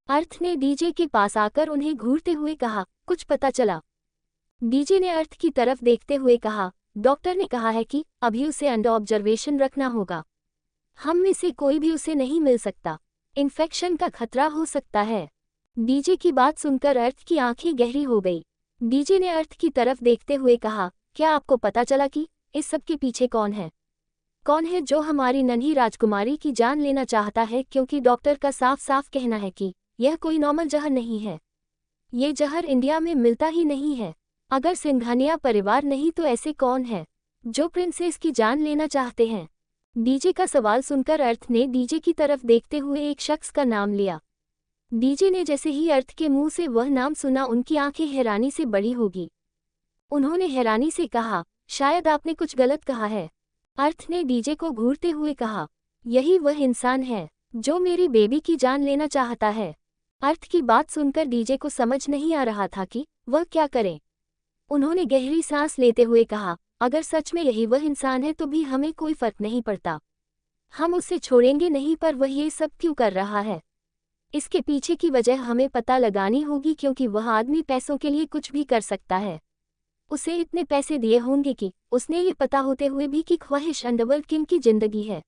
अर्थ ने डीजे के पास आकर उन्हें घूरते हुए कहा, कुछ पता चला? डीजे ने अर्थ की तरफ देखते हुए कहा, डॉक्टर ने कहा है कि अभी उसे अंडर ऑब्जर्वेशन रखना होगा। हम में से कोई भी उसे नहीं मिल सकता। इन्फेक्शन का खतरा हो सकता है। डीजे की बात सुनकर अर्थ की आंखें गहरी हो गई। डीजे ने अर्थ की तरफ देखते हुए कहा, क्या आपको पता चला कि इस सब के पीछे कौन है? कौन है जो हमारी नन्ही राजकुमारी की जान लेना चाहता है, क्योंकि डॉक्टर का साफ साफ कहना है कि यह कोई नॉर्मल जहर नहीं है। ये जहर इंडिया में मिलता ही नहीं है। अगर सिंघानिया परिवार नहीं तो ऐसे कौन है जो प्रिंसेस की जान लेना चाहते हैं? डीजे का सवाल सुनकर अर्थ ने डीजे की तरफ देखते हुए एक शख्स का नाम लिया। डीजे ने जैसे ही अर्थ के मुंह से वह नाम सुना, उनकी आंखें हैरानी से बड़ी होगी। उन्होंने हैरानी से कहा, शायद आपने कुछ गलत कहा है। अर्थ ने डीजे को घूरते हुए कहा, यही वह इंसान है जो मेरी बेबी की जान लेना चाहता है। अर्थ की बात सुनकर डीजे को समझ नहीं आ रहा था कि वह क्या करे। उन्होंने गहरी सांस लेते हुए कहा, अगर सच में यही वह इंसान है तो भी हमें कोई फर्क नहीं पड़ता। हम उसे छोड़ेंगे नहीं, पर वह ये सब क्यों कर रहा है? इसके पीछे की वजह हमें पता लगानी होगी, क्योंकि वह आदमी पैसों के लिए कुछ भी कर सकता है। उसे इतने पैसे दिए होंगे कि उसने ये पता होते हुए भी कि ख्वाहिश अंडरवर्ल्ड किंग की जिंदगी है,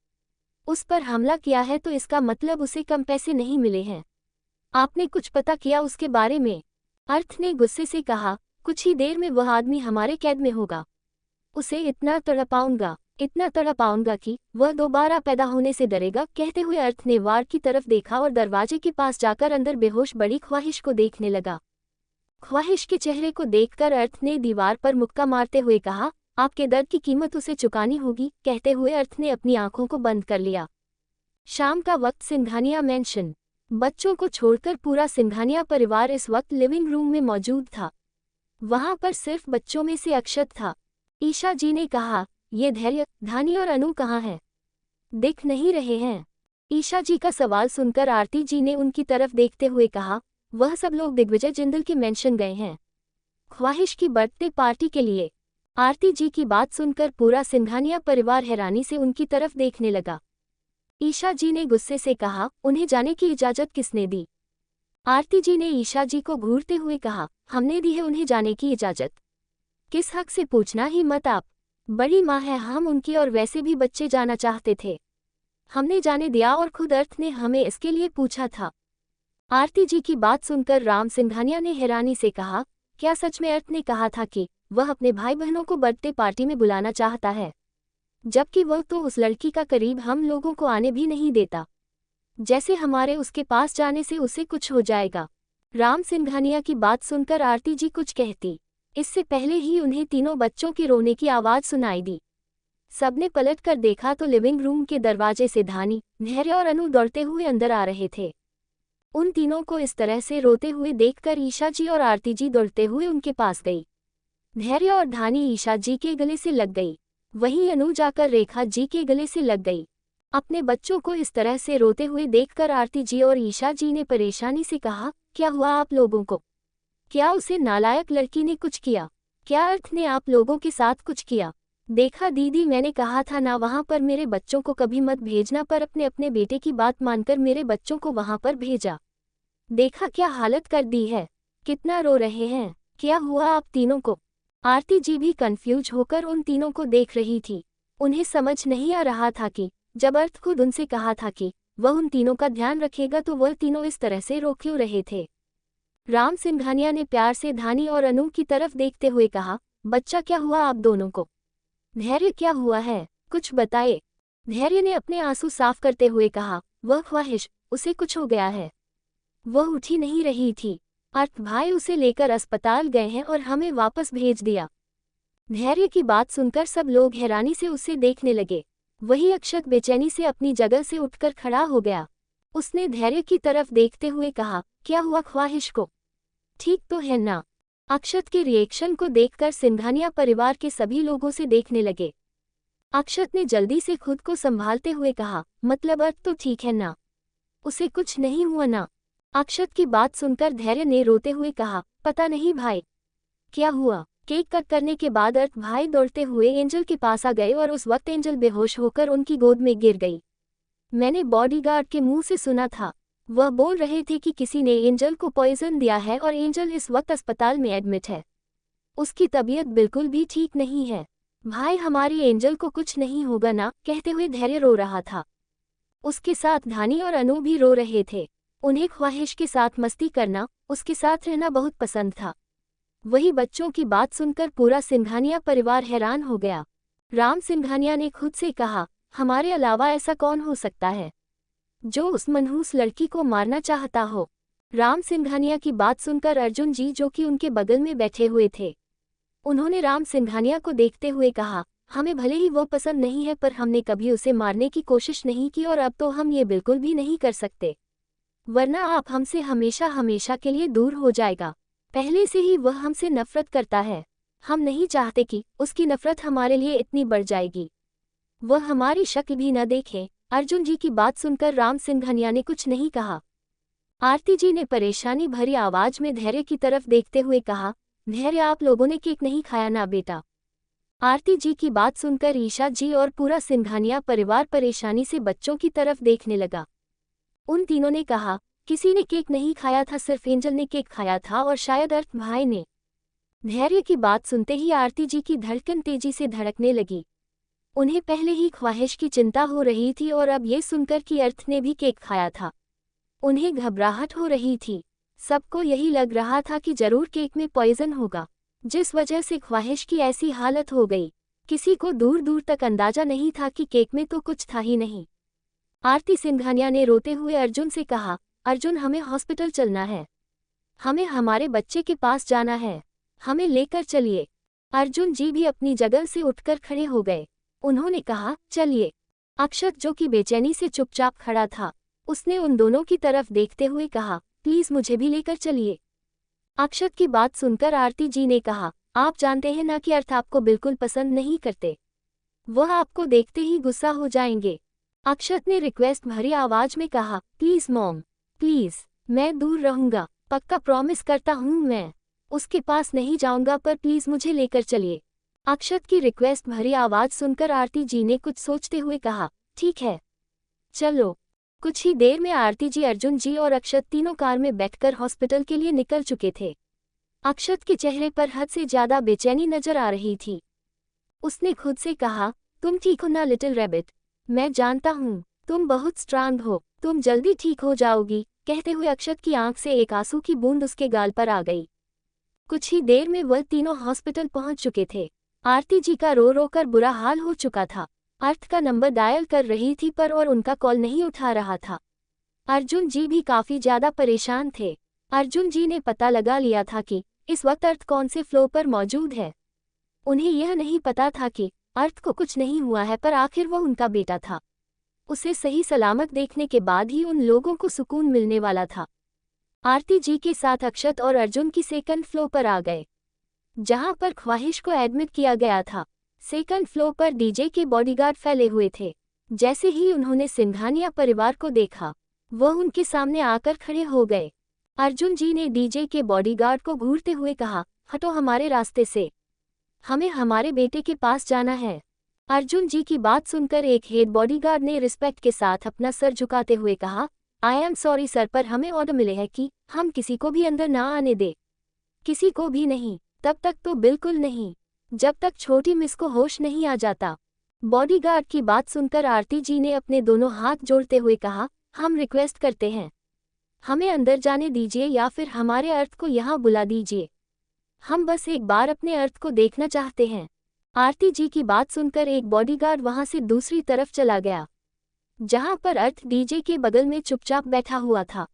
उस पर हमला किया है, तो इसका मतलब उसे कम पैसे नहीं मिले हैं। आपने कुछ पता किया उसके बारे में? अर्थ ने गुस्से से कहा, कुछ ही देर में वह आदमी हमारे कैद में होगा। उसे इतना तड़पाऊंगा कि वह दोबारा पैदा होने से डरेगा। कहते हुए अर्थ ने वार्ड की तरफ देखा और दरवाजे के पास जाकर अंदर बेहोश बड़ी ख्वाहिश को देखने लगा। ख्वाहिश के चेहरे को देखकर अर्थ ने दीवार पर मुक्का मारते हुए कहा, आपके दर्द की कीमत उसे चुकानी होगी। कहते हुए अर्थ ने अपनी आंखों को बंद कर लिया। शाम का वक्त, सिंघानिया मैंशन। बच्चों को छोड़कर पूरा सिंघानिया परिवार इस वक्त लिविंग रूम में मौजूद था। वहां पर सिर्फ बच्चों में से अक्षत था। ईशा जी ने कहा, ये धैर्य, धानी और अनु कहाँ हैं? दिख नहीं रहे हैं। ईशा जी का सवाल सुनकर आरती जी ने उनकी तरफ देखते हुए कहा, वह सब लोग दिग्विजय जिंदल के मेंशन गए हैं ख्वाहिश की बर्थडे पार्टी के लिए। आरती जी की बात सुनकर पूरा सिंघानिया परिवार हैरानी से उनकी तरफ देखने लगा। ईशा जी ने गुस्से से कहा, उन्हें जाने की इजाजत किसने दी? आरती जी ने ईशा जी को घूरते हुए कहा, हमने दी है उन्हें जाने की इजाजत। किस हक से? पूछना ही मत आप। बड़ी माँ है हम उनकी, और वैसे भी बच्चे जाना चाहते थे, हमने जाने दिया, और खुद अर्थ ने हमें इसके लिए पूछा था। आरती जी की बात सुनकर राम सिंघानिया ने हैरानी से कहा, क्या सच में अर्थ ने कहा था कि वह अपने भाई बहनों को बर्थडे पार्टी में बुलाना चाहता है, जबकि वह तो उस लड़की का करीब हम लोगों को आने भी नहीं देता, जैसे हमारे उसके पास जाने से उसे कुछ हो जाएगा। राम सिंघानिया की बात सुनकर आरती जी कुछ कहती, इससे पहले ही उन्हें तीनों बच्चों की रोने की आवाज़ सुनाई दी। सबने पलट कर देखा तो लिविंग रूम के दरवाजे से धानी, धैर्य और अनु दौड़ते हुए अंदर आ रहे थे। उन तीनों को इस तरह से रोते हुए देखकर ईशा जी और आरती जी दौड़ते हुए उनके पास गई। धैर्य और धानी ईशा जी के गले से लग गई, वहीं अनु जाकर रेखा जी के गले से लग गई। अपने बच्चों को इस तरह से रोते हुए देखकर आरती जी और ईशा जी ने परेशानी से कहा, क्या हुआ आप लोगों को? क्या उसे नालायक लड़की ने कुछ किया? क्या अर्थ ने आप लोगों के साथ कुछ किया? देखा दीदी, मैंने कहा था ना वहां पर मेरे बच्चों को कभी मत भेजना, पर अपने अपने बेटे की बात मानकर मेरे बच्चों को वहां पर भेजा। देखा क्या हालत कर दी है, कितना रो रहे हैं। क्या हुआ आप तीनों को? आरती जी भी कंफ्यूज होकर उन तीनों को देख रही थी। उन्हें समझ नहीं आ रहा था कि जब अर्थ खुद उनसे कहा था कि वह उन तीनों का ध्यान रखेगा, तो वह तीनों इस तरह से रो क्यों रहे थे। राम सिंघानिया ने प्यार से धानी और अनु की तरफ देखते हुए कहा, बच्चा क्या हुआ आप दोनों को? धैर्य क्या हुआ है, कुछ बताए। धैर्य ने अपने आंसू साफ करते हुए कहा, वह ख्वाहिश, उसे कुछ हो गया है, वह उठ ही नहीं रही थी। अर्थ भाई उसे लेकर अस्पताल गए हैं और हमें वापस भेज दिया। धैर्य की बात सुनकर सब लोग हैरानी से उसे देखने लगे। वही अक्षत बेचैनी से अपनी जगह से उठकर खड़ा हो गया। उसने धैर्य की तरफ देखते हुए कहा, क्या हुआ ख्वाहिश को, ठीक तो है ना? अक्षत के रिएक्शन को देखकर सिंघानिया परिवार के सभी लोगों से देखने लगे। अक्षत ने जल्दी से खुद को संभालते हुए कहा, मतलब अर्थ तो ठीक है ना, उसे कुछ नहीं हुआ ना? अक्षत की बात सुनकर धैर्य ने रोते हुए कहा, पता नहीं भाई क्या हुआ। केक कट करने के बाद अर्थ भाई दौड़ते हुए एंजल के पास आ गए और उस वक्त एंजल बेहोश होकर उनकी गोद में गिर गई। मैंने बॉडीगार्ड के मुंह से सुना था, वह बोल रहे थे कि किसी ने एंजल को पॉइजन दिया है और एंजल इस वक्त अस्पताल में एडमिट है। उसकी तबीयत बिल्कुल भी ठीक नहीं है। भाई हमारी एंजल को कुछ नहीं होगा ना? कहते हुए धैर्य रो रहा था। उसके साथ धानी और अनु भी रो रहे थे। उन्हें ख्वाहिश के साथ मस्ती करना, उसके साथ रहना बहुत पसंद था। वही बच्चों की बात सुनकर पूरा सिंघानिया परिवार हैरान हो गया। राम सिंघानिया ने खुद से कहा, हमारे अलावा ऐसा कौन हो सकता है जो उस मनहूस लड़की को मारना चाहता हो। राम सिंघानिया की बात सुनकर अर्जुन जी, जो कि उनके बगल में बैठे हुए थे, उन्होंने राम सिंघानिया को देखते हुए कहा, हमें भले ही वो पसंद नहीं है, पर हमने कभी उसे मारने की कोशिश नहीं की और अब तो हम ये बिल्कुल भी नहीं कर सकते, वरना आप हमसे हमेशा हमेशा के लिए दूर हो जाएगा। पहले से ही वह हमसे नफरत करता है। हम नहीं चाहते कि उसकी नफरत हमारे लिए इतनी बढ़ जाएगी, वह हमारी शक्ल भी न देखे। अर्जुन जी की बात सुनकर राम सिंघानिया ने कुछ नहीं कहा। आरती जी ने परेशानी भरी आवाज में धैर्य की तरफ देखते हुए कहा, धैर्य, आप लोगों ने केक नहीं खाया ना बेटा। आरती जी की बात सुनकर ईशा जी और पूरा सिंघानिया परिवार परेशानी से बच्चों की तरफ देखने लगा। उन तीनों ने कहा, किसी ने केक नहीं खाया था, सिर्फ एंजल ने केक खाया था और शायद अर्थ भाई ने। धैर्य की बात सुनते ही आरती जी की धड़कन तेजी से धड़कने लगी। उन्हें पहले ही ख्वाहिश की चिंता हो रही थी और अब ये सुनकर कि अर्थ ने भी केक खाया था, उन्हें घबराहट हो रही थी। सबको यही लग रहा था कि जरूर केक में पॉइजन होगा, जिस वजह से ख्वाहिश की ऐसी हालत हो गई। किसी को दूर दूर तक अंदाजा नहीं था कि केक में तो कुछ था ही नहीं। आरती सिंघानिया ने रोते हुए अर्जुन से कहा, अर्जुन, हमें हॉस्पिटल चलना है, हमें हमारे बच्चे के पास जाना है, हमें लेकर चलिए। अर्जुन जी भी अपनी जगह से उठकर खड़े हो गए। उन्होंने कहा, चलिए। अक्षत, जो कि बेचैनी से चुपचाप खड़ा था, उसने उन दोनों की तरफ देखते हुए कहा, प्लीज मुझे भी लेकर चलिए। अक्षत की बात सुनकर आरती जी ने कहा, आप जानते हैं ना कि अर्थ आपको बिल्कुल पसंद नहीं करते, वह आपको देखते ही गुस्सा हो जाएंगे। अक्षत ने रिक्वेस्ट भरी आवाज में कहा, प्लीज मॉम, प्लीज, मैं दूर रहूंगा, पक्का प्रॉमिस करता हूँ, मैं उसके पास नहीं जाऊंगा, पर प्लीज मुझे लेकर चलिए। अक्षत की रिक्वेस्ट भरी आवाज सुनकर आरती जी ने कुछ सोचते हुए कहा, ठीक है, चलो। कुछ ही देर में आरती जी, अर्जुन जी और अक्षत तीनों कार में बैठकर हॉस्पिटल के लिए निकल चुके थे। अक्षत के चेहरे पर हद से ज्यादा बेचैनी नजर आ रही थी। उसने खुद से कहा, तुम ठीक हो ना लिटिल रैबिट, मैं जानता हूँ तुम बहुत स्ट्रांग हो, तुम जल्दी ठीक हो जाओगी। कहते हुए अक्षत की आंख से एक आंसू की बूंद उसके गाल पर आ गई। कुछ ही देर में वह तीनों हॉस्पिटल पहुंच चुके थे। आरती जी का रो रो कर बुरा हाल हो चुका था। अर्थ का नंबर डायल कर रही थी पर और उनका कॉल नहीं उठा रहा था। अर्जुन जी भी काफी ज्यादा परेशान थे। अर्जुन जी ने पता लगा लिया था कि इस वक्त अर्थ कौन से फ्लोर पर मौजूद है। उन्हें यह नहीं पता था कि अर्थ को कुछ नहीं हुआ है, पर आखिर वह उनका बेटा था। उसे सही सलामत देखने के बाद ही उन लोगों को सुकून मिलने वाला था। आरती जी के साथ अक्षत और अर्जुन की सेकंड फ्लोर पर आ गए, जहां पर ख्वाहिश को एडमिट किया गया था। सेकंड फ्लोर पर डीजे के बॉडीगार्ड फैले हुए थे। जैसे ही उन्होंने सिंघानिया परिवार को देखा, वह उनके सामने आकर खड़े हो गए। अर्जुन जी ने डीजे के बॉडीगार्ड को घूरते हुए कहा, हटो हमारे रास्ते से, हमें हमारे बेटे के पास जाना है। अर्जुन जी की बात सुनकर एक हेड बॉडीगार्ड ने रिस्पेक्ट के साथ अपना सर झुकाते हुए कहा, आई एम सॉरी सर, पर हमें ऑर्डर मिले है कि हम किसी को भी अंदर ना आने दे। किसी को भी नहीं, तब तक तो बिल्कुल नहीं, जब तक छोटी मिस को होश नहीं आ जाता। बॉडीगार्ड की बात सुनकर आरती जी ने अपने दोनों हाथ जोड़ते हुए कहा, हम रिक्वेस्ट करते हैं, हमें अंदर जाने दीजिए या फिर हमारे अर्थ को यहाँ बुला दीजिए। हम बस एक बार अपने अर्थ को देखना चाहते हैं। आरती जी की बात सुनकर एक बॉडीगार्ड वहां से दूसरी तरफ चला गया, जहां पर अर्थ डीजे के बगल में चुपचाप बैठा हुआ था।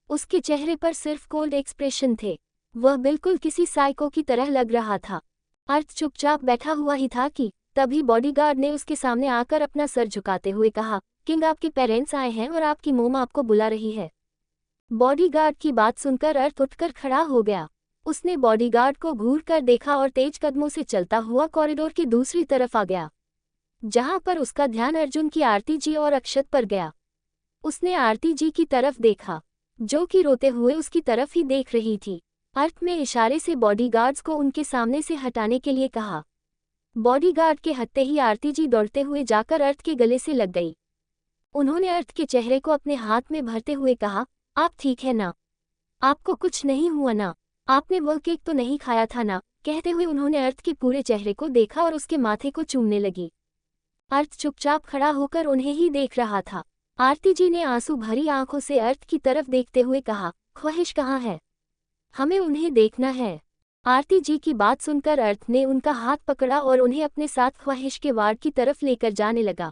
उसके चेहरे पर सिर्फ कोल्ड एक्सप्रेशन थे, वह बिल्कुल किसी साइको की तरह लग रहा था। अर्थ चुपचाप बैठा हुआ ही था कि तभी बॉडीगार्ड ने उसके सामने आकर अपना सर झुकाते हुए कहा, किंग, आपके पेरेंट्स आए हैं और आपकी मोम आपको बुला रही है। बॉडीगार्ड की बात सुनकर अर्थ उठकर खड़ा हो गया। उसने बॉडीगार्ड को घूर कर देखा और तेज कदमों से चलता हुआ कॉरिडोर की दूसरी तरफ आ गया, जहां पर उसका ध्यान अर्जुन की आरती जी और अक्षत पर गया। उसने आरती जी की तरफ देखा, जो कि रोते हुए उसकी तरफ ही देख रही थी। अर्थ में इशारे से बॉडीगार्ड्स को उनके सामने से हटाने के लिए कहा। बॉडीगार्ड के हटते ही आरती जी दौड़ते हुए जाकर अर्थ के गले से लग गई। उन्होंने अर्थ के चेहरे को अपने हाथ में भरते हुए कहा, आप ठीक है ना? आपको कुछ नहीं हुआ ना? आपने वो केक तो नहीं खाया था ना? कहते हुए उन्होंने अर्थ के पूरे चेहरे को देखा और उसके माथे को चूमने लगी। अर्थ चुपचाप खड़ा होकर उन्हें ही देख रहा था। आरती जी ने आंसू भरी आंखों से अर्थ की तरफ देखते हुए कहा, ख्वाहिश कहाँ है? हमें उन्हें देखना है। आरती जी की बात सुनकर अर्थ ने उनका हाथ पकड़ा और उन्हें अपने साथ ख्वाहिश के वार्ड की तरफ लेकर जाने लगा।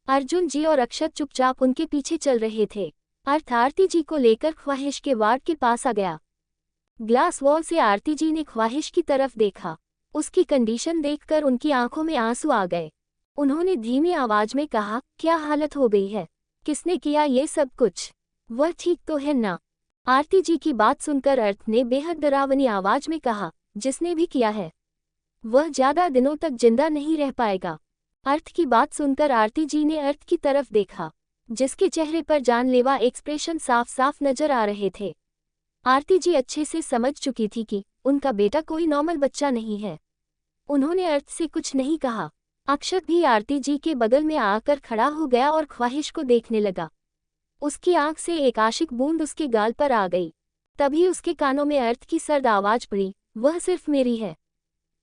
अर्जुन जी और अक्षत चुपचाप उनके पीछे चल रहे थे। अर्थ आरती जी को लेकर ख्वाहिश के वार्ड के पास आ गया। ग्लास वॉल से आरती जी ने ख्वाहिश की तरफ देखा। उसकी कंडीशन देखकर उनकी आंखों में आंसू आ गए। उन्होंने धीमी आवाज में कहा, क्या हालत हो गई है? किसने किया ये सब कुछ? वह ठीक तो है ना? आरती जी की बात सुनकर अर्थ ने बेहद डरावनी आवाज में कहा, जिसने भी किया है वह ज्यादा दिनों तक जिंदा नहीं रह पाएगा। अर्थ की बात सुनकर आरती जी ने अर्थ की तरफ देखा, जिसके चेहरे पर जानलेवा एक्सप्रेशन साफ साफ नजर आ रहे थे। आरती जी अच्छे से समझ चुकी थी कि उनका बेटा कोई नॉर्मल बच्चा नहीं है। उन्होंने अर्थ से कुछ नहीं कहा। अक्षत भी आरती जी के बगल में आकर खड़ा हो गया और ख्वाहिश को देखने लगा। उसकी आंख से एक आशिक बूंद उसके गाल पर आ गई। तभी उसके कानों में अर्थ की सर्द आवाज पड़ी, वह सिर्फ मेरी है,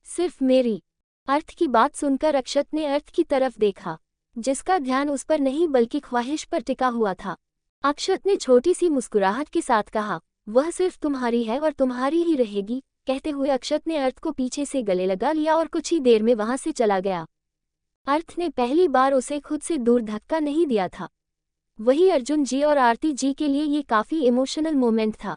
सिर्फ मेरी। अर्थ की बात सुनकर अक्षत ने अर्थ की तरफ देखा, जिसका ध्यान उस पर नहीं बल्कि ख्वाहिश पर टिका हुआ था। अक्षत ने छोटी सी मुस्कुराहट के साथ कहा, वह सिर्फ तुम्हारी है और तुम्हारी ही रहेगी। कहते हुए अक्षत ने अर्थ को पीछे से गले लगा लिया और कुछ ही देर में वहां से चला गया। अर्थ ने पहली बार उसे खुद से दूर धक्का नहीं दिया था। वही अर्जुन जी और आरती जी के लिए ये काफी इमोशनल मोमेंट था।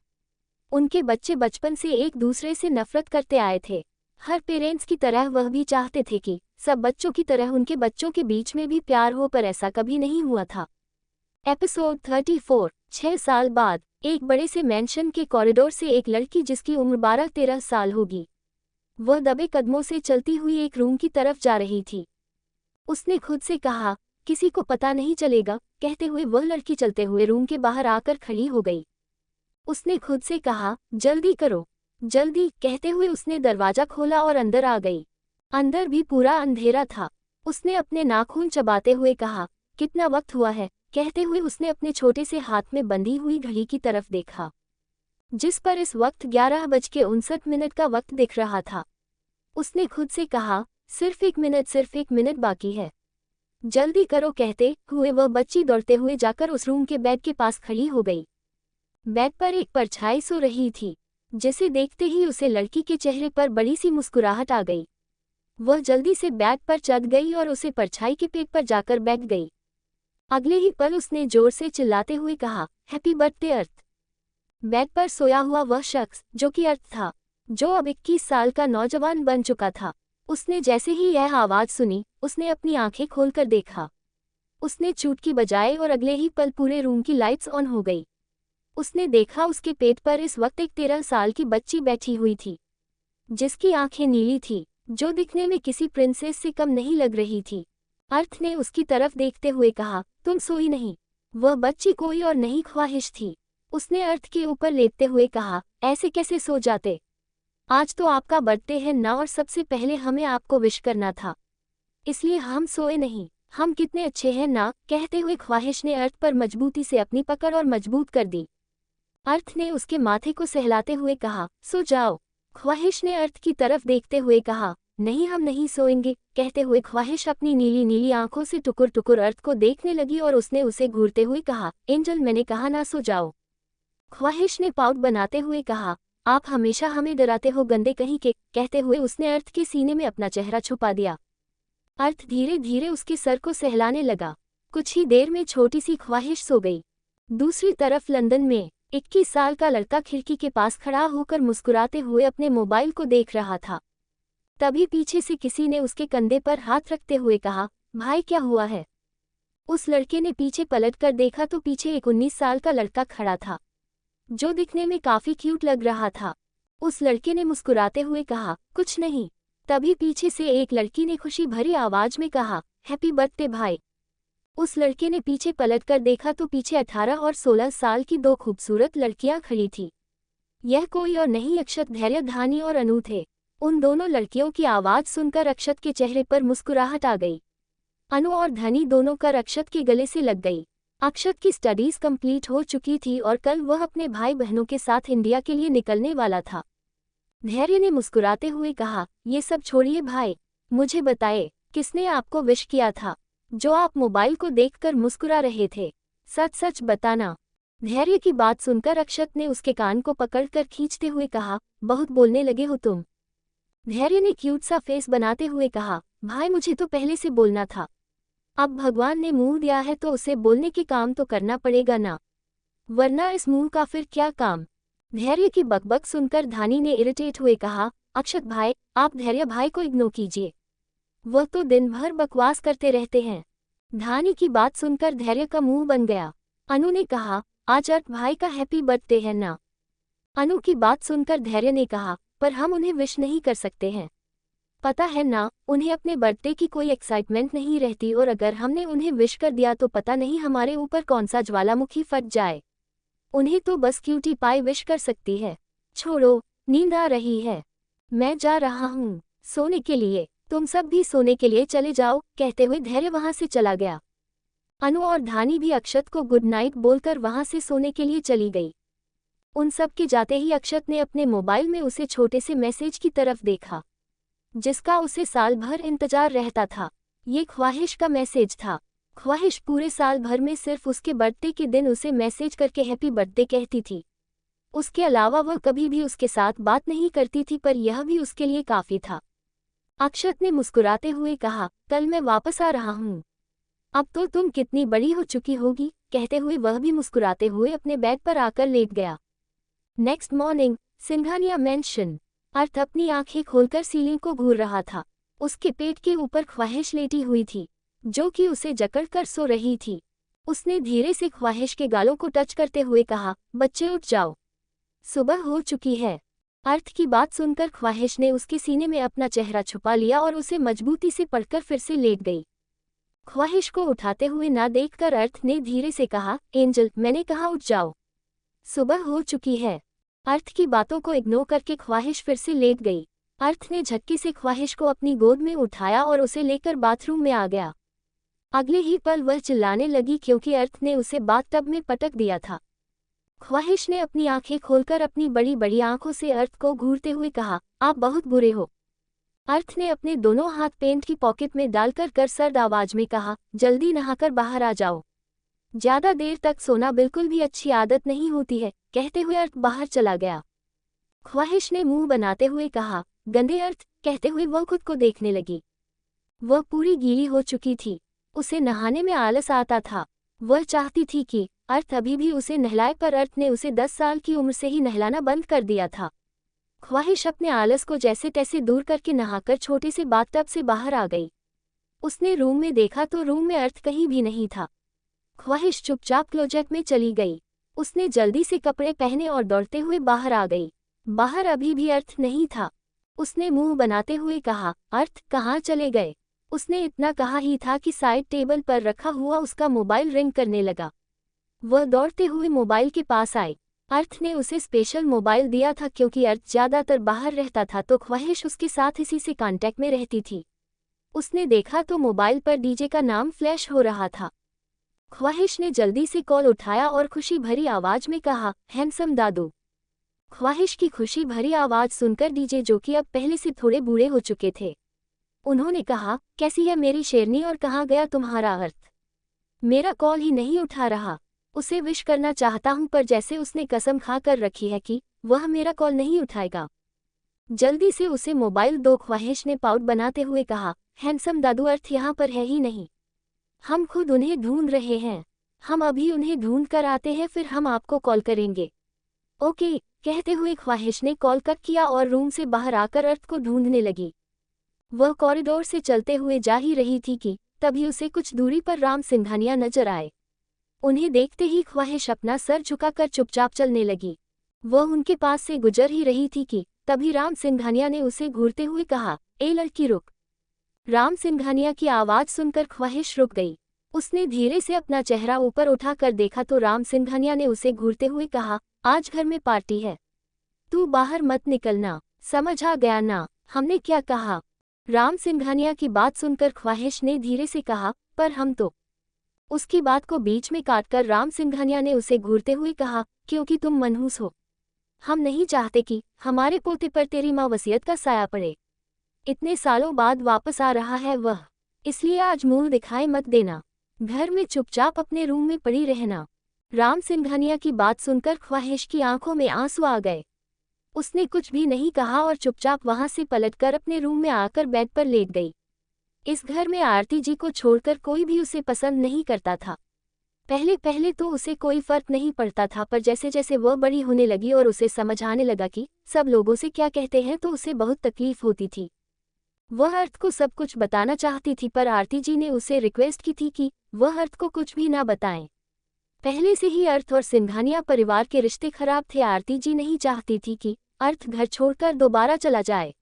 उनके बच्चे बचपन से एक दूसरे से नफरत करते आए थे। हर पेरेंट्स की तरह वह भी चाहते थे कि सब बच्चों की तरह उनके बच्चों के बीच में भी प्यार हो, पर ऐसा कभी नहीं हुआ था। एपिसोड 34। 6 साल बाद एक बड़े से मैंशन के कॉरिडोर से एक लड़की जिसकी उम्र 12-13 साल होगी, वह दबे कदमों से चलती हुई एक रूम की तरफ जा रही थी। उसने खुद से कहा, किसी को पता नहीं चलेगा। कहते हुए वह लड़की चलते हुए रूम के बाहर आकर खड़ी हो गई। उसने खुद से कहा, जल्दी करो, जल्दी। कहते हुए उसने दरवाजा खोला और अंदर आ गई। अंदर भी पूरा अंधेरा था। उसने अपने नाखून चबाते हुए कहा, कितना वक्त हुआ है? कहते हुए उसने अपने छोटे से हाथ में बंधी हुई घड़ी की तरफ देखा, जिस पर इस वक्त 11:59 का वक्त दिख रहा था। उसने खुद से कहा, सिर्फ एक मिनट बाकी है, जल्दी करो। कहते हुए वह बच्ची दौड़ते हुए जाकर उस रूम के बेड के पास खड़ी हो गई। बेड पर एक परछाई सो रही थी, जिसे देखते ही उसे लड़की के चेहरे पर बड़ी सी मुस्कुराहट आ गई। वह जल्दी से बेड पर चढ़ गई और उसे परछाई के पेट पर जाकर बैठ गई। अगले ही पल उसने जोर से चिल्लाते हुए कहा, हैप्पी बर्थडे अर्थ। बेड पर सोया हुआ वह शख्स, जो कि अर्थ था, जो अब 21 साल का नौजवान बन चुका था, उसने जैसे ही यह आवाज सुनी, उसने अपनी आंखें खोलकर देखा। उसने चुटकी बजाई और अगले ही पल पूरे रूम की लाइट्स ऑन हो गई। उसने देखा उसके पेट पर इस वक्त एक 13 साल की बच्ची बैठी हुई थी, जिसकी आंखें नीली थी, जो दिखने में किसी प्रिंसेस से कम नहीं लग रही थी। अर्थ ने उसकी तरफ देखते हुए कहा, तुम सोई नहीं? वह बच्ची कोई और नहीं ख्वाहिश थी। उसने अर्थ के ऊपर लेटते हुए कहा, ऐसे कैसे सो जाते? आज तो आपका बर्थडे है ना, और सबसे पहले हमें आपको विश करना था, इसलिए हम सोए नहीं। हम कितने अच्छे हैं ना? कहते हुए ख्वाहिश ने अर्थ पर मजबूती से अपनी पकड़ और मजबूत कर दी। अर्थ ने उसके माथे को सहलाते हुए कहा, सो जाओ। ख्वाहिश ने अर्थ की तरफ देखते हुए कहा, नहीं हम नहीं सोएंगे। कहते हुए ख्वाहिश अपनी नीली नीली आंखों से टुकुर टुकुर अर्थ को देखने लगी और उसने उसे घूरते हुए कहा, एंजल मैंने कहा ना सो जाओ। ख्वाहिश ने पाउट बनाते हुए कहा, आप हमेशा हमें डराते हो गंदे कहीं के। कहते हुए उसने अर्थ के सीने में अपना चेहरा छुपा दिया। अर्थ धीरे धीरे उसके सर को सहलाने लगा। कुछ ही देर में छोटी सी ख्वाहिश सो गई। दूसरी तरफ लंदन में 21 साल का लड़का खिड़की के पास खड़ा होकर मुस्कुराते हुए अपने मोबाइल को देख रहा था। तभी पीछे से किसी ने उसके कंधे पर हाथ रखते हुए कहा, भाई क्या हुआ है? उस लड़के ने पीछे पलटकर देखा तो पीछे एक 19 साल का लड़का खड़ा था, जो दिखने में काफी क्यूट लग रहा था। उस लड़के ने मुस्कुराते हुए कहा, कुछ नहीं। तभी पीछे से एक लड़की ने खुशी भरी आवाज में कहा, हैप्पी बर्थडे भाई। उस लड़के ने पीछे पलटकर देखा तो पीछे 18 और 16 साल की दो खूबसूरत लड़कियां खड़ी थी। यह कोई और नहीं, अक्षत, धैर्य, धानी और अनु थे। उन दोनों लड़कियों की आवाज सुनकर अक्षत के चेहरे पर मुस्कुराहट आ गई। अनु और धनी दोनों कर अक्षत के गले से लग गई। अक्षत की स्टडीज कंप्लीट हो चुकी थी और कल वह अपने भाई बहनों के साथ इंडिया के लिए निकलने वाला था। धैर्य ने मुस्कुराते हुए कहा, ये सब छोड़िए भाई, मुझे बताए किसने आपको विश किया था, जो आप मोबाइल को देखकर मुस्कुरा रहे थे। सच सच बताना। धैर्य की बात सुनकर अक्षत ने उसके कान को पकड़कर खींचते हुए कहा, बहुत बोलने लगे हो तुम। धैर्य ने क्यूट सा फेस बनाते हुए कहा, भाई मुझे तो पहले से बोलना था। अब भगवान ने मुंह दिया है तो उसे बोलने के काम तो करना पड़ेगा ना, वरना इस मुंह का फिर क्या काम। धैर्य की बकबक सुनकर धानी ने इरिटेट हुए कहा, अक्षत भाई आप धैर्य भाई को इग्नोर कीजिए, वह तो दिन भर बकवास करते रहते हैं। धानी की बात सुनकर धैर्य का मुंह बन गया। अनु ने कहा, आज अर्थ भाई का हैप्पी बर्थडे है ना। अनु की बात सुनकर धैर्य ने कहा, पर हम उन्हें विश नहीं कर सकते हैं, पता है ना उन्हें अपने बर्थडे की कोई एक्साइटमेंट नहीं रहती, और अगर हमने उन्हें विश कर दिया तो पता नहीं हमारे ऊपर कौन सा ज्वालामुखी फट जाए। उन्हें तो बस क्यूटी पाई विश कर सकती है। छोड़ो, नींद आ रही है, मैं जा रहा हूँ सोने के लिए, तुम सब भी सोने के लिए चले जाओ, कहते हुए धैर्य वहां से चला गया। अनु और धानी भी अक्षत को गुड नाइट बोलकर वहां से सोने के लिए चली गई। उन सब के जाते ही अक्षत ने अपने मोबाइल में उसे छोटे से मैसेज की तरफ देखा, जिसका उसे साल भर इंतजार रहता था। ये ख्वाहिश का मैसेज था। ख्वाहिश पूरे साल भर में सिर्फ उसके बर्थडे के दिन उसे मैसेज करके हैप्पी बर्थडे कहती थी। उसके अलावा वह कभी भी उसके साथ बात नहीं करती थी, पर यह भी उसके लिए काफी था। अक्षत ने मुस्कुराते हुए कहा, कल मैं वापस आ रहा हूँ, अब तो तुम कितनी बड़ी हो चुकी होगी, कहते हुए वह भी मुस्कुराते हुए अपने बेड पर आकर लेट गया। Next morning, Singhania mansion. Arth अपनी आंखें खोलकर सीलिंग को घूर रहा था। उसके पेट के ऊपर ख्वाहिश लेटी हुई थी, जो कि उसे जकड़कर सो रही थी। उसने धीरे से ख्वाहिश के गालों को टच करते हुए कहा, बच्चे उठ जाओ, सुबह हो चुकी है। अर्थ की बात सुनकर ख्वाहिश ने उसके सीने में अपना चेहरा छुपा लिया और उसे मजबूती से पकड़कर फिर से लेट गई। ख्वाहिश को उठाते हुए ना देखकर अर्थ ने धीरे से कहा, एंजल मैंने कहा उठ जाओ, सुबह हो चुकी है। अर्थ की बातों को इग्नोर करके ख्वाहिश फिर से लेट गई। अर्थ ने झटके से ख्वाहिश को अपनी गोद में उठाया और उसे लेकर बाथरूम में आ गया। अगले ही पल वह चिल्लाने लगी क्योंकि अर्थ ने उसे बाथटब में पटक दिया था। ख्वाहिश ने अपनी आंखें खोलकर अपनी बड़ी बड़ी आंखों से अर्थ को घूरते हुए कहा, आप बहुत बुरे हो। अर्थ ने अपने दोनों हाथ पेंट की पॉकेट में डालकर कर सर्द आवाज में कहा, जल्दी नहाकर बाहर आ जाओ, ज्यादा देर तक सोना बिल्कुल भी अच्छी आदत नहीं होती है, कहते हुए अर्थ बाहर चला गया। ख्वाहिश ने मुंह बनाते हुए कहा, गंदे अर्थ, कहते हुए वह खुद को देखने लगी। वह पूरी गीली हो चुकी थी, उसे नहाने में आलस आता था। वह चाहती थी कि अर्थ अभी भी उसे नहलाए, पर अर्थ ने उसे 10 साल की उम्र से ही नहलाना बंद कर दिया था। ख्वाहिश अपने आलस को जैसे तैसे दूर करके नहाकर छोटे से बाथटब से बाहर आ गई। उसने रूम में देखा तो रूम में अर्थ कहीं भी नहीं था। ख्वाहिश चुपचाप क्लोजेट में चली गई। उसने जल्दी से कपड़े पहने और दौड़ते हुए बाहर आ गई। बाहर अभी भी अर्थ नहीं था। उसने मुंह बनाते हुए कहा, अर्थ कहाँ चले गए। उसने इतना कहा ही था कि साइड टेबल पर रखा हुआ उसका मोबाइल रिंग करने लगा। वह दौड़ते हुए मोबाइल के पास आई। अर्थ ने उसे स्पेशल मोबाइल दिया था क्योंकि अर्थ ज्यादातर बाहर रहता था, तो ख्वाहिश उसके साथ इसी से कांटेक्ट में रहती थी। उसने देखा तो मोबाइल पर डीजे का नाम फ्लैश हो रहा था। ख्वाहिश ने जल्दी से कॉल उठाया और खुशी भरी आवाज में कहा, हैंडसम दादू। ख्वाहिश की खुशी भरी आवाज सुनकर डीजे, जो कि अब पहले से थोड़े बूढ़े हो चुके थे, उन्होंने कहा, कैसी है मेरी शेरनी और कहाँ गया तुम्हारा अर्थ, मेरा कॉल ही नहीं उठा रहा। उसे विश करना चाहता हूं, पर जैसे उसने कसम खा कर रखी है कि वह मेरा कॉल नहीं उठाएगा। जल्दी से उसे मोबाइल दो। ख्वाहिश ने पाउट बनाते हुए कहा, हैंडसम दादू अर्थ यहाँ पर है ही नहीं, हम खुद उन्हें ढूंढ रहे हैं, हम अभी उन्हें ढूंढ कर आते हैं, फिर हम आपको कॉल करेंगे। ओके, कहते हुए ख्वाहिश ने कॉल कट किया और रूम से बाहर आकर अर्थ को ढूंढने लगी। वह कॉरिडोर से चलते हुए जा ही रही थी कि तभी उसे कुछ दूरी पर राम सिंघानिया नजर आए। उन्हें देखते ही ख्वाहिश अपना सर झुकाकर चुपचाप चलने लगी। वह उनके पास से गुजर ही रही थी कि तभी राम सिंघानिया ने उसे घूरते हुए कहा, ए लड़की रुक। राम सिंघानिया की आवाज सुनकर ख्वाहिश रुक गई। उसने धीरे से अपना चेहरा ऊपर उठाकर देखा तो राम सिंघानिया ने उसे घूरते हुए कहा, आज घर में पार्टी है, तू बाहर मत निकलना, समझ आ गया ना, हमने क्या कहा। राम सिंघानिया की बात सुनकर ख्वाहिश ने धीरे से कहा, पर हम तो। उसकी बात को बीच में काटकर राम सिंघानिया ने उसे घूरते हुए कहा, क्योंकि तुम मनहूस हो, हम नहीं चाहते कि हमारे पोते पर तेरी माँ वसीयत का साया पड़े। इतने सालों बाद वापस आ रहा है वह, इसलिए आज मुंह दिखाए मत देना। घर में चुपचाप अपने रूम में पड़ी रहना। राम सिंघानिया की बात सुनकर ख्वाहिश की आंखों में आंसू आ गए। उसने कुछ भी नहीं कहा और चुपचाप वहां से पलटकर अपने रूम में आकर बेड पर लेट गई। इस घर में आरती जी को छोड़कर कोई भी उसे पसंद नहीं करता था। पहले पहले तो उसे कोई फर्क नहीं पड़ता था, पर जैसे जैसे वह बड़ी होने लगी और उसे समझ आने लगा कि सब लोगों से क्या कहते हैं, तो उसे बहुत तकलीफ होती थी। वह अर्थ को सब कुछ बताना चाहती थी, पर आरती जी ने उसे रिक्वेस्ट की थी कि वह अर्थ को कुछ भी ना बताएं। पहले से ही अर्थ और सिंघानिया परिवार के रिश्ते खराब थे। आरती जी नहीं चाहती थी कि अर्थ घर छोड़कर दोबारा चला जाए।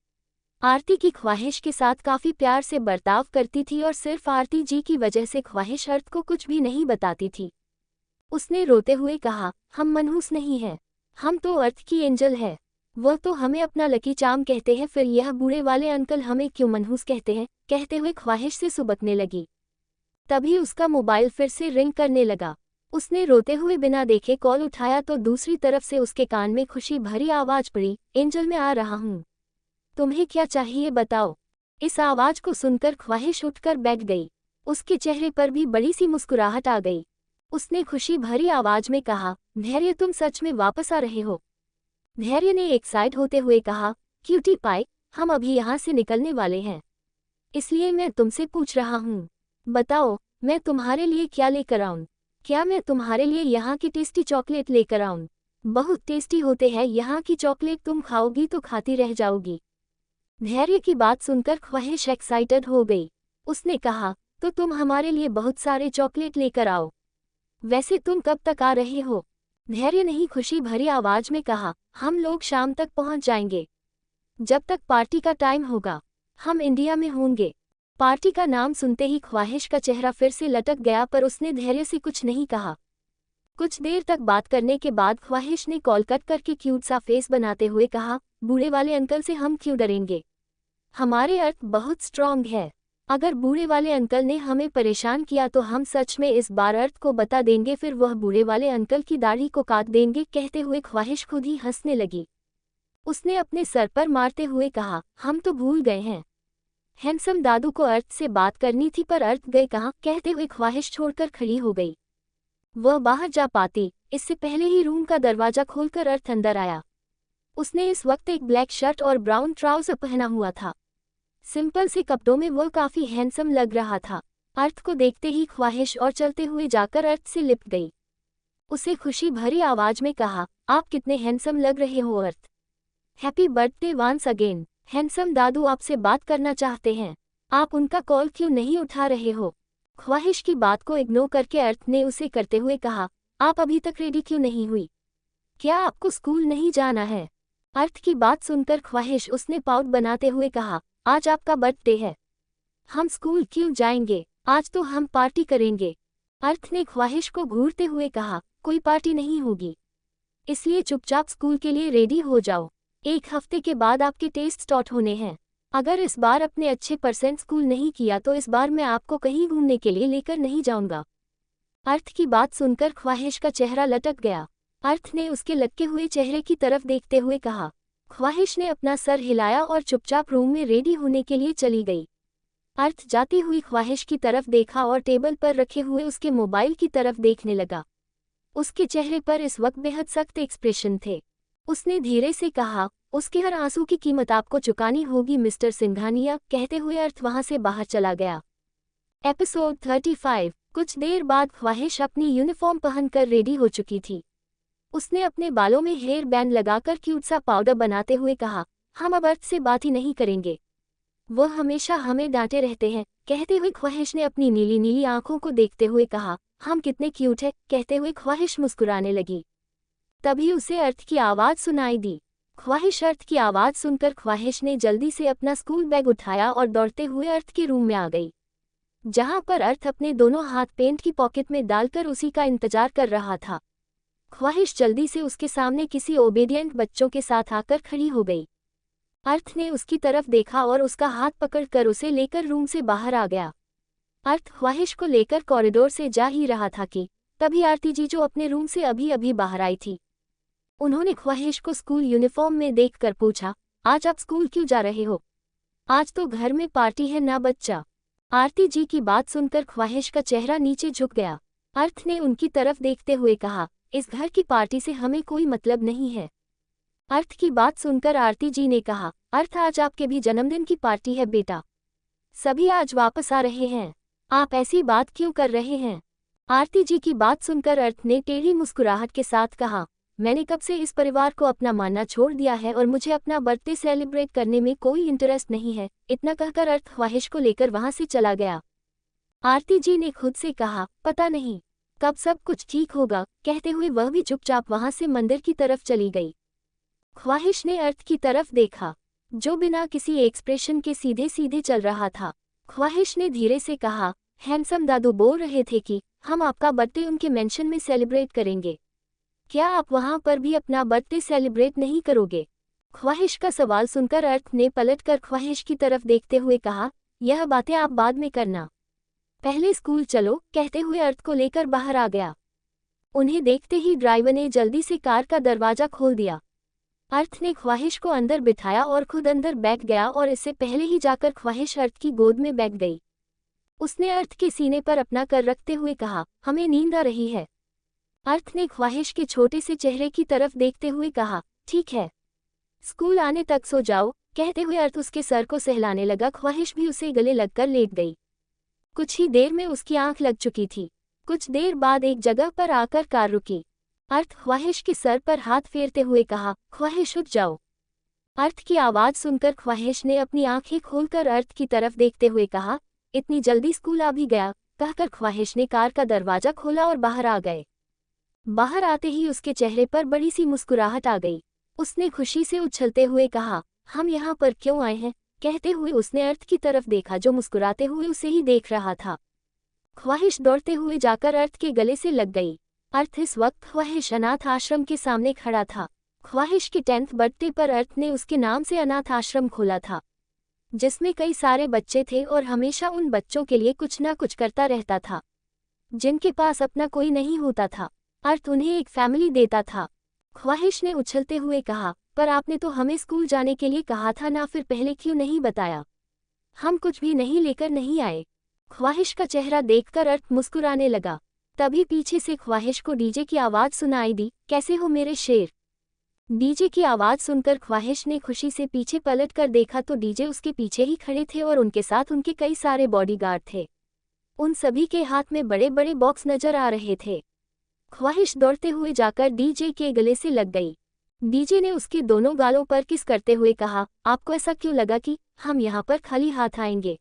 आरती की ख्वाहिश के साथ काफी प्यार से बर्ताव करती थी और सिर्फ आरती जी की वजह से ख्वाहिश अर्थ को कुछ भी नहीं बताती थी। उसने रोते हुए कहा, हम मनहूस नहीं हैं, हम तो अर्थ की एंजल है। वह तो हमें अपना लकी चार्म कहते हैं, फिर यह बूढ़े वाले अंकल हमें क्यों मनहूस कहते हैं? कहते हुए ख्वाहिश से सुबकने लगी। तभी उसका मोबाइल फिर से रिंग करने लगा। उसने रोते हुए बिना देखे कॉल उठाया तो दूसरी तरफ से उसके कान में खुशी भरी आवाज पड़ी, एंजल मैं आ रहा हूँ, तुम्हें क्या चाहिए बताओ। इस आवाज को सुनकर ख्वाहिश उठकर बैठ गई। उसके चेहरे पर भी बड़ी सी मुस्कुराहट आ गई। उसने खुशी भरी आवाज में कहा, धैर्य तुम सच में वापस आ रहे हो? धैर्य ने एक्साइट होते हुए कहा, क्यूटी पाई, हम अभी यहाँ से निकलने वाले हैं, इसलिए मैं तुमसे पूछ रहा हूँ, बताओ मैं तुम्हारे लिए क्या लेकर आऊँ? क्या मैं तुम्हारे लिए यहाँ की टेस्टी चॉकलेट लेकर आऊँ? बहुत टेस्टी होते हैं यहाँ की चॉकलेट, तुम खाओगी तो खाती रह जाओगी। धैर्य की बात सुनकर ख्वाहिश एक्साइटेड हो गई। उसने कहा, तो तुम हमारे लिए बहुत सारे चॉकलेट लेकर आओ। वैसे तुम कब तक आ रहे हो? धैर्य ने ही खुशी भरी आवाज में कहा, हम लोग शाम तक पहुंच जाएंगे। जब तक पार्टी का टाइम होगा हम इंडिया में होंगे। पार्टी का नाम सुनते ही ख्वाहिश का चेहरा फिर से लटक गया, पर उसने धैर्य से कुछ नहीं कहा। कुछ देर तक बात करने के बाद ख्वाहिश ने कॉल कट करके क्यूट सा फेस बनाते हुए कहा, बूढ़े वाले अंकल से हम क्यों डरेंगे? हमारे अर्थ बहुत स्ट्रांग है। अगर बूढ़े वाले अंकल ने हमें परेशान किया तो हम सच में इस बार अर्थ को बता देंगे, फिर वह बूढ़े वाले अंकल की दाढ़ी को काट देंगे। कहते हुए ख्वाहिश खुद ही हंसने लगी। उसने अपने सर पर मारते हुए कहा, हम तो भूल गए हैं, हैंडसम दादू को अर्थ से बात करनी थी, पर अर्थ गए कहाँ? कहते हुए ख्वाहिश छोड़कर खड़ी हो गई। वह बाहर जा पाती इससे पहले ही रूम का दरवाजा खोलकर अर्थ अंदर आया। उसने इस वक्त एक ब्लैक शर्ट और ब्राउन ट्राउजर पहना हुआ था। सिंपल से कपड़ों में वह काफी हैंडसम लग रहा था। अर्थ को देखते ही ख्वाहिश और चलते हुए जाकर अर्थ से लिपट गई। उसे खुशी भरी आवाज में कहा, आप कितने हैंडसम लग रहे हो Arth. Happy birthday once again. Handsome दादू आपसे बात करना चाहते हैं, आप उनका कॉल क्यों नहीं उठा रहे हो? ख्वाहिश की बात को इग्नोर करके अर्थ ने उसे करते हुए कहा, आप अभी तक रेडी क्यों नहीं हुई? क्या आपको स्कूल नहीं जाना है? अर्थ की बात सुनकर ख्वाहिश उसने पाउट बनाते हुए कहा, आज आपका बर्थडे है, हम स्कूल क्यों जाएंगे? आज तो हम पार्टी करेंगे। अर्थ ने ख्वाहिश को घूरते हुए कहा, कोई पार्टी नहीं होगी, इसलिए चुपचाप स्कूल के लिए रेडी हो जाओ। 1 हफ्ते के बाद आपके टेस्ट स्टार्ट होने हैं। अगर इस बार अपने अच्छे परसेंट स्कूल नहीं किया तो इस बार मैं आपको कहीं घूमने के लिए लेकर नहीं जाऊंगा। अर्थ की बात सुनकर ख्वाहिश का चेहरा लटक गया। अर्थ ने उसके लटके हुए चेहरे की तरफ देखते हुए कहा। ख्वाहिश ने अपना सर हिलाया और चुपचाप रूम में रेडी होने के लिए चली गई। अर्थ जाती हुई ख्वाहिश की तरफ देखा और टेबल पर रखे हुए उसके मोबाइल की तरफ देखने लगा। उसके चेहरे पर इस वक्त बेहद सख्त एक्सप्रेशन थे। उसने धीरे से कहा, उसके हर आंसू की कीमत आपको चुकानी होगी मिस्टर सिंघानिया। कहते हुए अर्थ वहां से बाहर चला गया। एपिसोड 35। कुछ देर बाद ख्वाहिश अपनी यूनिफॉर्म पहनकर रेडी हो चुकी थी। उसने अपने बालों में हेयर बैंड लगाकर क्यूट सा पाउडर बनाते हुए कहा, हम अब अर्थ से बात ही नहीं करेंगे, वह हमेशा हमें डांटे रहते हैं। कहते हुए ख्वाहिश ने अपनी नीली नीली आंखों को देखते हुए कहा, हम कितने क्यूट है। कहते हुए ख्वाहिश मुस्कुराने लगी। तभी उसे अर्थ की आवाज सुनाई दी। ख्वाहिश अर्थ की आवाज सुनकर ख्वाहिश ने जल्दी से अपना स्कूल बैग उठाया और दौड़ते हुए अर्थ के रूम में आ गई, जहां पर अर्थ अपने दोनों हाथ पेंट की पॉकेट में डालकर उसी का इंतजार कर रहा था। ख्वाहिश जल्दी से उसके सामने किसी ओबेडिएंट बच्चों के साथ आकर खड़ी हो गई। अर्थ ने उसकी तरफ देखा और उसका हाथ पकड़कर उसे लेकर रूम से बाहर आ गया। अर्थ ख्वाहिश को लेकर कॉरिडोर से जा ही रहा था कि तभी आरती जी जो अपने रूम से अभी अभी बाहर आई थी, उन्होंने ख्वाहिश को स्कूल यूनिफॉर्म में देखकर पूछा, आज आप स्कूल क्यों जा रहे हो? आज तो घर में पार्टी है ना बच्चा। आरती जी की बात सुनकर ख्वाहिश का चेहरा नीचे झुक गया। अर्थ ने उनकी तरफ देखते हुए कहा, इस घर की पार्टी से हमें कोई मतलब नहीं है। अर्थ की बात सुनकर आरती जी ने कहा, अर्थ आज आपके भी जन्मदिन की पार्टी है बेटा। सभी आज वापस आ रहे हैं, आप ऐसी बात क्यों कर रहे हैं? आरती जी की बात सुनकर अर्थ ने टेढ़ी मुस्कुराहट के साथ कहा, मैंने कब से इस परिवार को अपना मानना छोड़ दिया है और मुझे अपना बर्थडे सेलिब्रेट करने में कोई इंटरेस्ट नहीं है। इतना कहकर अर्थ ख्वाहिश को लेकर वहां से चला गया। आरती जी ने खुद से कहा, पता नहीं कब सब कुछ ठीक होगा। कहते हुए वह भी चुपचाप वहां से मंदिर की तरफ चली गई। ख्वाहिश ने अर्थ की तरफ देखा, जो बिना किसी एक्सप्रेशन के सीधे सीधे चल रहा था। ख्वाहिश ने धीरे से कहा, हैंडसम दादू बोल रहे थे कि हम आपका बर्थडे उनके मेंशन में सेलिब्रेट करेंगे। क्या आप वहां पर भी अपना बर्थडे सेलिब्रेट नहीं करोगे? ख्वाहिश का सवाल सुनकर अर्थ ने पलटकर ख्वाहिश की तरफ देखते हुए कहा, यह बातें आप बाद में करना, पहले स्कूल चलो। कहते हुए अर्थ को लेकर बाहर आ गया। उन्हें देखते ही ड्राइवर ने जल्दी से कार का दरवाजा खोल दिया। अर्थ ने ख्वाहिश को अंदर बिठाया और खुद अंदर बैठ गया और इससे पहले ही जाकर ख्वाहिश अर्थ की गोद में बैठ गई। उसने अर्थ के सीने पर अपना कर रखते हुए कहा, हमें नींद आ रही है। अर्थ ने ख्वाहिश के छोटे से चेहरे की तरफ देखते हुए कहा, ठीक है, स्कूल आने तक सो जाओ। कहते हुए अर्थ उसके सर को सहलाने लगा। ख्वाहिश भी उसे गले लगकर लेट गई। कुछ ही देर में उसकी आंख लग चुकी थी। कुछ देर बाद एक जगह पर आकर कार रुकी। अर्थ ख्वाहिश के सर पर हाथ फेरते हुए कहा, ख्वाहिश उठ जाओ। अर्थ की आवाज़ सुनकर ख्वाहिश ने अपनी आंखें खोलकर अर्थ की तरफ देखते हुए कहा, इतनी जल्दी स्कूल आ भी गया? कहकर ख्वाहिश ने कार का दरवाजा खोला और बाहर आ गए। बाहर आते ही उसके चेहरे पर बड़ी सी मुस्कुराहट आ गई। उसने खुशी से उछलते हुए कहा, हम यहाँ पर क्यों आए हैं? कहते हुए उसने अर्थ की तरफ देखा जो मुस्कुराते हुए उसे ही देख रहा था। ख्वाहिश दौड़ते हुए जाकर अर्थ के गले से लग गई। अर्थ इस वक्त ख्वाहिश अनाथ आश्रम के सामने खड़ा था। ख्वाहिश के 10th बर्थडे पर अर्थ ने उसके नाम से अनाथ आश्रम खोला था, जिसमें कई सारे बच्चे थे और हमेशा उन बच्चों के लिए कुछ ना कुछ करता रहता था, जिनके पास अपना कोई नहीं होता था। अर्थ उन्हें एक फैमिली देता था। ख्वाहिश ने उछलते हुए कहा, पर आपने तो हमें स्कूल जाने के लिए कहा था ना, फिर पहले क्यों नहीं बताया? हम कुछ भी नहीं लेकर नहीं आए। ख्वाहिश का चेहरा देखकर अर्थ मुस्कुराने लगा। तभी पीछे से ख्वाहिश को डीजे की आवाज़ सुनाई दी, कैसे हो मेरे शेर? डीजे की आवाज़ सुनकर ख्वाहिश ने खुशी से पीछे पलट कर देखा तो डीजे उसके पीछे ही खड़े थे और उनके साथ उनके कई सारे बॉडीगार्ड थे। उन सभी के हाथ में बड़े बड़े बॉक्स नजर आ रहे थे। ख्वाहिश दौड़ते हुए जाकर डीजे के गले से लग गई। डीजे ने उसके दोनों गालों पर किस करते हुए कहा, आपको ऐसा क्यों लगा कि हम यहाँ पर खाली हाथ आएंगे?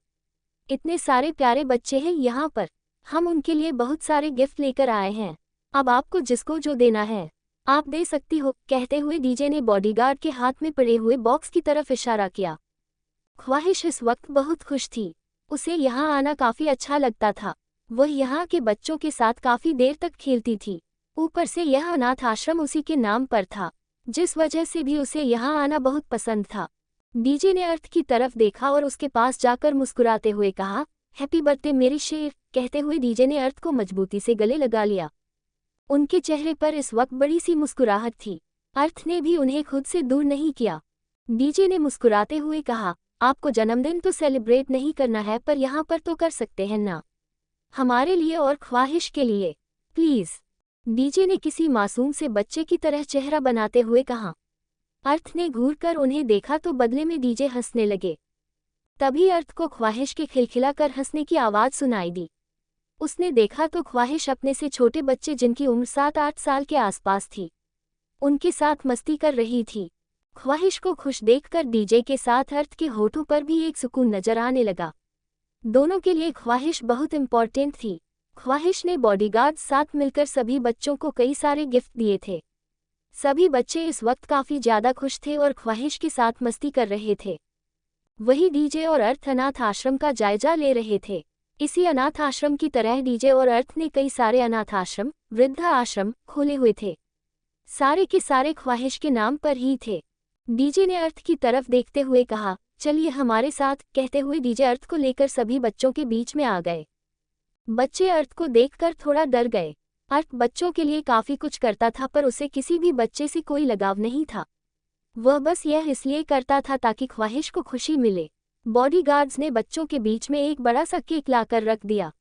इतने सारे प्यारे बच्चे हैं यहाँ पर, हम उनके लिए बहुत सारे गिफ्ट लेकर आए हैं। अब आपको जिसको जो देना है आप दे सकती हो। कहते हुए डीजे ने बॉडीगार्ड के हाथ में पड़े हुए बॉक्स की तरफ इशारा किया। ख्वाहिश इस वक्त बहुत खुश थी। उसे यहाँ आना काफ़ी अच्छा लगता था। वह यहाँ के बच्चों के साथ काफ़ी देर तक खेलती थी। ऊपर से यह अनाथ आश्रम उसी के नाम पर था, जिस वजह से भी उसे यहाँ आना बहुत पसंद था। डीजे ने अर्थ की तरफ देखा और उसके पास जाकर मुस्कुराते हुए कहा, हैप्पी बर्थडे मेरे शेर। कहते हुए डीजे ने अर्थ को मजबूती से गले लगा लिया। उनके चेहरे पर इस वक्त बड़ी सी मुस्कुराहट थी। अर्थ ने भी उन्हें खुद से दूर नहीं किया। डीजे ने मुस्कुराते हुए कहा, आपको जन्मदिन तो सेलिब्रेट नहीं करना है, पर यहाँ पर तो कर सकते हैं ना, हमारे लिए और ख्वाहिश के लिए, प्लीज़। डीजे ने किसी मासूम से बच्चे की तरह चेहरा बनाते हुए कहा। अर्थ ने घूरकर उन्हें देखा तो बदले में डीजे हंसने लगे। तभी अर्थ को ख्वाहिश के खिलखिलाकर हंसने की आवाज़ सुनाई दी। उसने देखा तो ख्वाहिश अपने से छोटे बच्चे जिनकी उम्र 7-8 साल के आसपास थी, उनके साथ मस्ती कर रही थी। ख्वाहिश को खुश देखकर डीजे के साथ अर्थ के होठों पर भी एक सुकून नजर आने लगा। दोनों के लिए ख्वाहिश बहुत इम्पॉर्टेंट थी। ख्वाहिश ने बॉडीगार्ड साथ मिलकर सभी बच्चों को कई सारे गिफ्ट दिए थे। सभी बच्चे इस वक्त काफ़ी ज़्यादा खुश थे और ख्वाहिश के साथ मस्ती कर रहे थे। वही डीजे और अर्थ अनाथ आश्रम का जायजा ले रहे थे। इसी अनाथ आश्रम की तरह डीजे और अर्थ ने कई सारे अनाथ आश्रम, वृद्ध आश्रम खोले हुए थे। सारे के सारे ख्वाहिश के नाम पर ही थे। डीजे ने अर्थ की तरफ देखते हुए कहा, चलिए हमारे साथ। कहते हुए डीजे अर्थ को लेकर सभी बच्चों के बीच में आ गए। बच्चे अर्थ को देखकर थोड़ा डर गए। अर्थ बच्चों के लिए काफ़ी कुछ करता था, पर उसे किसी भी बच्चे से कोई लगाव नहीं था। वह बस यह इसलिए करता था ताकि ख्वाहिश को खुशी मिले। बॉडीगार्ड्स ने बच्चों के बीच में एक बड़ा सा केक लाकर रख दिया।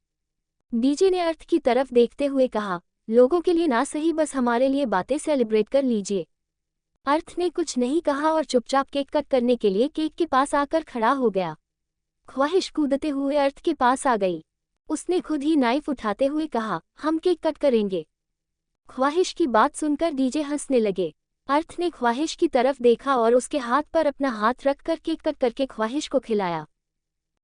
डीजे ने अर्थ की तरफ देखते हुए कहा, लोगों के लिए ना सही, बस हमारे लिए बातें सेलिब्रेट कर लीजिए। अर्थ ने कुछ नहीं कहा और चुपचाप केक कट करने के लिए केक के पास आकर खड़ा हो गया। ख्वाहिश कूदते हुए अर्थ के पास आ गई। उसने खुद ही नाइफ उठाते हुए कहा, हम केक कट करेंगे। ख्वाहिश की बात सुनकर डीजे हंसने लगे। अर्थ ने ख्वाहिश की तरफ देखा और उसके हाथ पर अपना हाथ रखकर केक कट करके ख्वाहिश को खिलाया।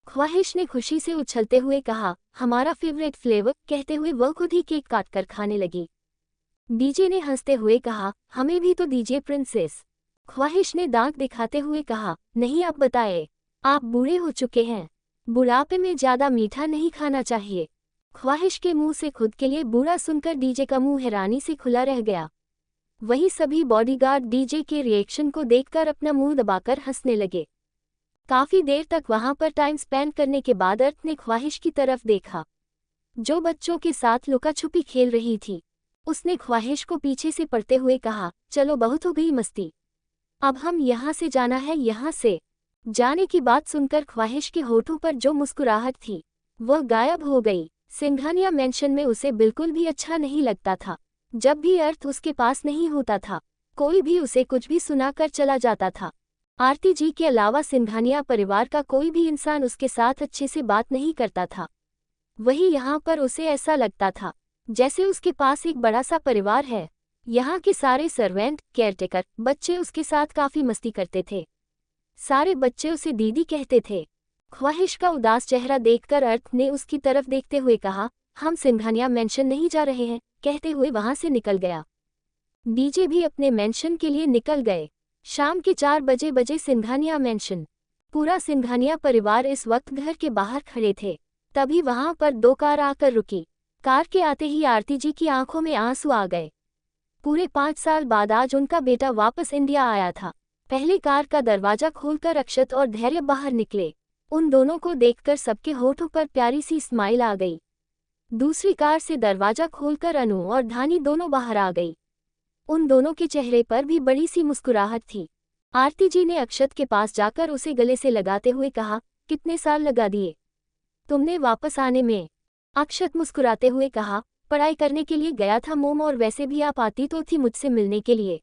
ख्वाहिश ने खुशी से उछलते हुए कहा, हमारा फेवरेट फ्लेवर, कहते हुए वह खुद ही केक काटकर खाने लगी। डीजे ने हंसते हुए कहा, हमें भी तो दीजिए प्रिंसेस। ख्वाहिश ने दांत दिखाते हुए कहा, नहीं अब बताए, आप बूढ़े हो चुके हैं, बुढ़ापे में ज्यादा मीठा नहीं खाना चाहिए। ख्वाहिश के मुंह से खुद के लिए बुरा सुनकर डीजे का मुंह हैरानी से खुला रह गया। वहीं सभी बॉडीगार्ड डीजे के रिएक्शन को देखकर अपना मुंह दबाकर हंसने लगे। काफी देर तक वहां पर टाइम स्पेंड करने के बाद अर्थ ने ख्वाहिश की तरफ देखा, जो बच्चों के साथ लुका छुपी खेल रही थी। उसने ख्वाहिश को पीछे से पड़ते हुए कहा, चलो बहुत हो गई मस्ती, अब हम यहाँ से जाना है। यहाँ से जाने की बात सुनकर ख्वाहिश के होठों पर जो मुस्कुराहट थी वह गायब हो गई। सिंघानिया मेंशन में उसे बिल्कुल भी अच्छा नहीं लगता था। जब भी अर्थ उसके पास नहीं होता था, कोई भी उसे कुछ भी सुनाकर चला जाता था। आरती जी के अलावा सिंघानिया परिवार का कोई भी इंसान उसके साथ अच्छे से बात नहीं करता था। वही यहाँ पर उसे ऐसा लगता था जैसे उसके पास एक बड़ा सा परिवार है। यहाँ के सारे सर्वेंट, केयरटेकर, बच्चे उसके साथ काफी मस्ती करते थे। सारे बच्चे उसे दीदी कहते थे। ख्वाहिश का उदास चेहरा देखकर अर्थ ने उसकी तरफ देखते हुए कहा, हम सिंघानिया मेंशन नहीं जा रहे हैं, कहते हुए वहां से निकल गया। डीजे भी अपने मेंशन के लिए निकल गए। शाम के 4 बजे सिंघानिया मेंशन। पूरा सिंघानिया परिवार इस वक्त घर के बाहर खड़े थे। तभी वहां पर 2 कार आकर रुकी। कार के आते ही आरती जी की आंखों में आंसू आ गए। पूरे 5 साल बाद आज उनका बेटा वापस इंडिया आया था। पहले कार का दरवाजा खोलकर अक्षत और धैर्य बाहर निकले। उन दोनों को देखकर सबके होठों पर प्यारी सी स्माइल आ गई। दूसरी कार से दरवाजा खोलकर अनु और धानी दोनों बाहर आ गई। उन दोनों के चेहरे पर भी बड़ी सी मुस्कुराहट थी। आरती जी ने अक्षत के पास जाकर उसे गले से लगाते हुए कहा, कितने साल लगा दिए तुमने वापस आने में? अक्षत मुस्कुराते हुए कहा, पढ़ाई करने के लिए गया था मोम, और वैसे भी आप आती तो थी मुझसे मिलने के लिए।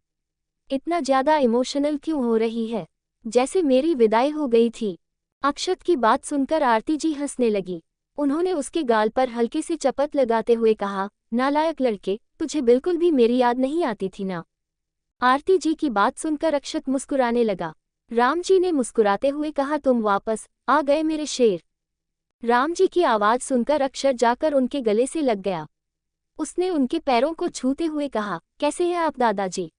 इतना ज्यादा इमोशनल क्यों हो रही है, जैसे मेरी विदाई हो गई थी। अक्षत की बात सुनकर आरती जी हंसने लगी। उन्होंने उसके गाल पर हल्के से चपत लगाते हुए कहा, नालायक लड़के, तुझे बिल्कुल भी मेरी याद नहीं आती थी ना? आरती जी की बात सुनकर अक्षत मुस्कुराने लगा। राम जी ने मुस्कुराते हुए कहा, तुम वापस आ गए मेरे शेर। राम जी की आवाज सुनकर अक्षत जाकर उनके गले से लग गया। उसने उनके पैरों को छूते हुए कहा, कैसे हैं आप दादाजी?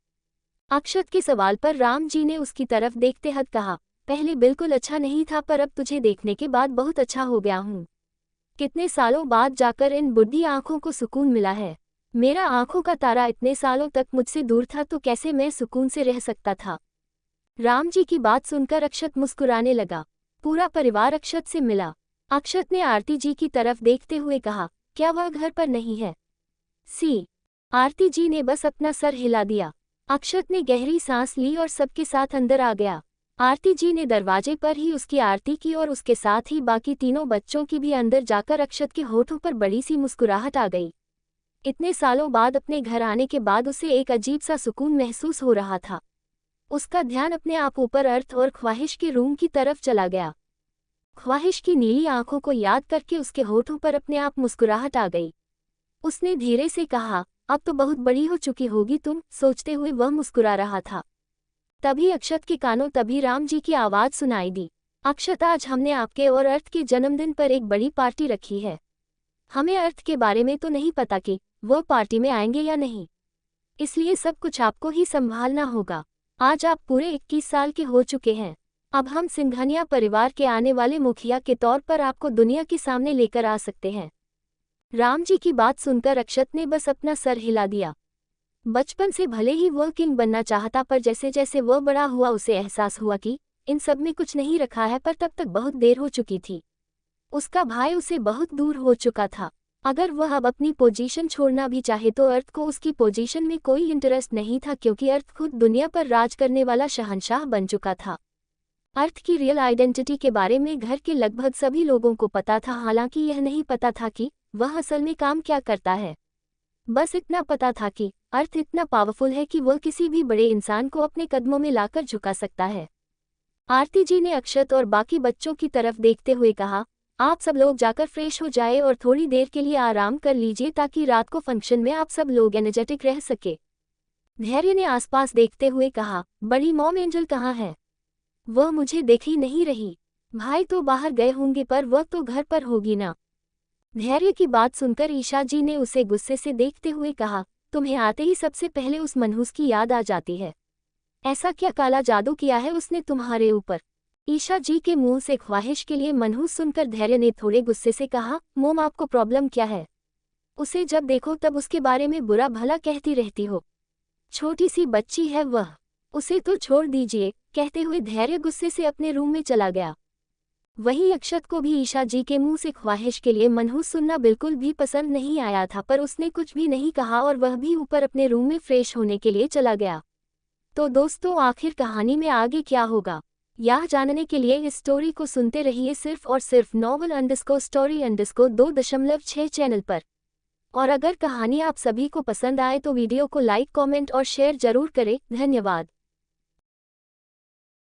अक्षत के सवाल पर राम जी ने उसकी तरफ देखते हद कहा, पहले बिल्कुल अच्छा नहीं था, पर अब तुझे देखने के बाद बहुत अच्छा हो गया हूँ। कितने सालों बाद जाकर इन बुढ़ी आंखों को सुकून मिला है। मेरा आंखों का तारा इतने सालों तक मुझसे दूर था, तो कैसे मैं सुकून से रह सकता था? राम जी की बात सुनकर अक्षत मुस्कुराने लगा। पूरा परिवार अक्षत से मिला। अक्षत ने आरती जी की तरफ देखते हुए कहा, क्या वह घर पर नहीं है? आरती जी ने बस अपना सर हिला दिया। अक्षत ने गहरी सांस ली और सबके साथ अंदर आ गया। आरती जी ने दरवाजे पर ही उसकी आरती की और उसके साथ ही बाकी तीनों बच्चों की भी अंदर जाकर अक्षत के होठों पर बड़ी सी मुस्कुराहट आ गई। इतने सालों बाद अपने घर आने के बाद उसे एक अजीब सा सुकून महसूस हो रहा था। उसका ध्यान अपने आप ऊपर अर्थ और ख्वाहिश के रूम की तरफ चला गया। ख्वाहिश की नीली आंखों को याद करके उसके होठों पर अपने आप मुस्कुराहट आ गई। उसने धीरे से कहा, अब तो बहुत बड़ी हो चुकी होगी तुम, सोचते हुए वह मुस्कुरा रहा था। तभी अक्षत के कानों तभी राम जी की आवाज सुनाई दी, अक्षत, आज हमने आपके और अर्थ के जन्मदिन पर एक बड़ी पार्टी रखी है। हमें अर्थ के बारे में तो नहीं पता कि वो पार्टी में आएंगे या नहीं, इसलिए सब कुछ आपको ही संभालना होगा। आज आप पूरे 21 साल के हो चुके हैं। अब हम सिंघानिया परिवार के आने वाले मुखिया के तौर पर आपको दुनिया के सामने लेकर आ सकते हैं। राम जी की बात सुनकर अक्षत ने बस अपना सर हिला दिया। बचपन से भले ही वह किंग बनना चाहता, पर जैसे जैसे वह बड़ा हुआ उसे एहसास हुआ कि इन सब में कुछ नहीं रखा है, पर तब तक बहुत देर हो चुकी थी। उसका भाई उसे बहुत दूर हो चुका था। अगर वह अब अपनी पोजीशन छोड़ना भी चाहे तो अर्थ को उसकी पोजीशन में कोई इंटरेस्ट नहीं था, क्योंकि अर्थ खुद दुनिया पर राज करने वाला शहंशाह बन चुका था। अर्थ की रियल आइडेंटिटी के बारे में घर के लगभग सभी लोगों को पता था, हालांकि यह नहीं पता था कि वह असल में काम क्या करता है। बस इतना पता था कि अर्थ इतना पावरफुल है कि वह किसी भी बड़े इंसान को अपने कदमों में लाकर झुका सकता है। आरती जी ने अक्षत और बाकी बच्चों की तरफ देखते हुए कहा, आप सब लोग जाकर फ्रेश हो जाए और थोड़ी देर के लिए आराम कर लीजिए ताकि रात को फंक्शन में आप सब लोग एनर्जेटिक रह सके। धैर्य ने आसपास देखते हुए कहा, बड़ी मॉम एंजल कहाँ है? वह मुझे देख ही नहीं रही। भाई तो बाहर गए होंगे पर वह तो घर पर होगी ना। धैर्य की बात सुनकर ईशा जी ने उसे गुस्से से देखते हुए कहा, तुम्हें आते ही सबसे पहले उस मनहूस की याद आ जाती है। ऐसा क्या काला जादू किया है उसने तुम्हारे ऊपर? ईशा जी के मुंह से ख्वाहिश के लिए मनहूस सुनकर धैर्य ने थोड़े गुस्से से कहा, मोम आपको प्रॉब्लम क्या है? उसे जब देखो तब उसके बारे में बुरा भला कहती रहती हो। छोटी सी बच्ची है वह, उसे तो छोड़ दीजिए। कहते हुए धैर्य गुस्से से अपने रूम में चला गया। वहीं अक्षत को भी ईशा जी के मुंह से ख्वाहिश के लिए मनहूस सुनना बिल्कुल भी पसंद नहीं आया था, पर उसने कुछ भी नहीं कहा और वह भी ऊपर अपने रूम में फ्रेश होने के लिए चला गया। तो दोस्तों, आखिर कहानी में आगे क्या होगा, यह जानने के लिए इस स्टोरी को सुनते रहिए सिर्फ और सिर्फ novel_story_2.6 चैनल पर। और अगर कहानी आप सभी को पसंद आए तो वीडियो को लाइक, कमेंट और शेयर जरूर करें। धन्यवाद।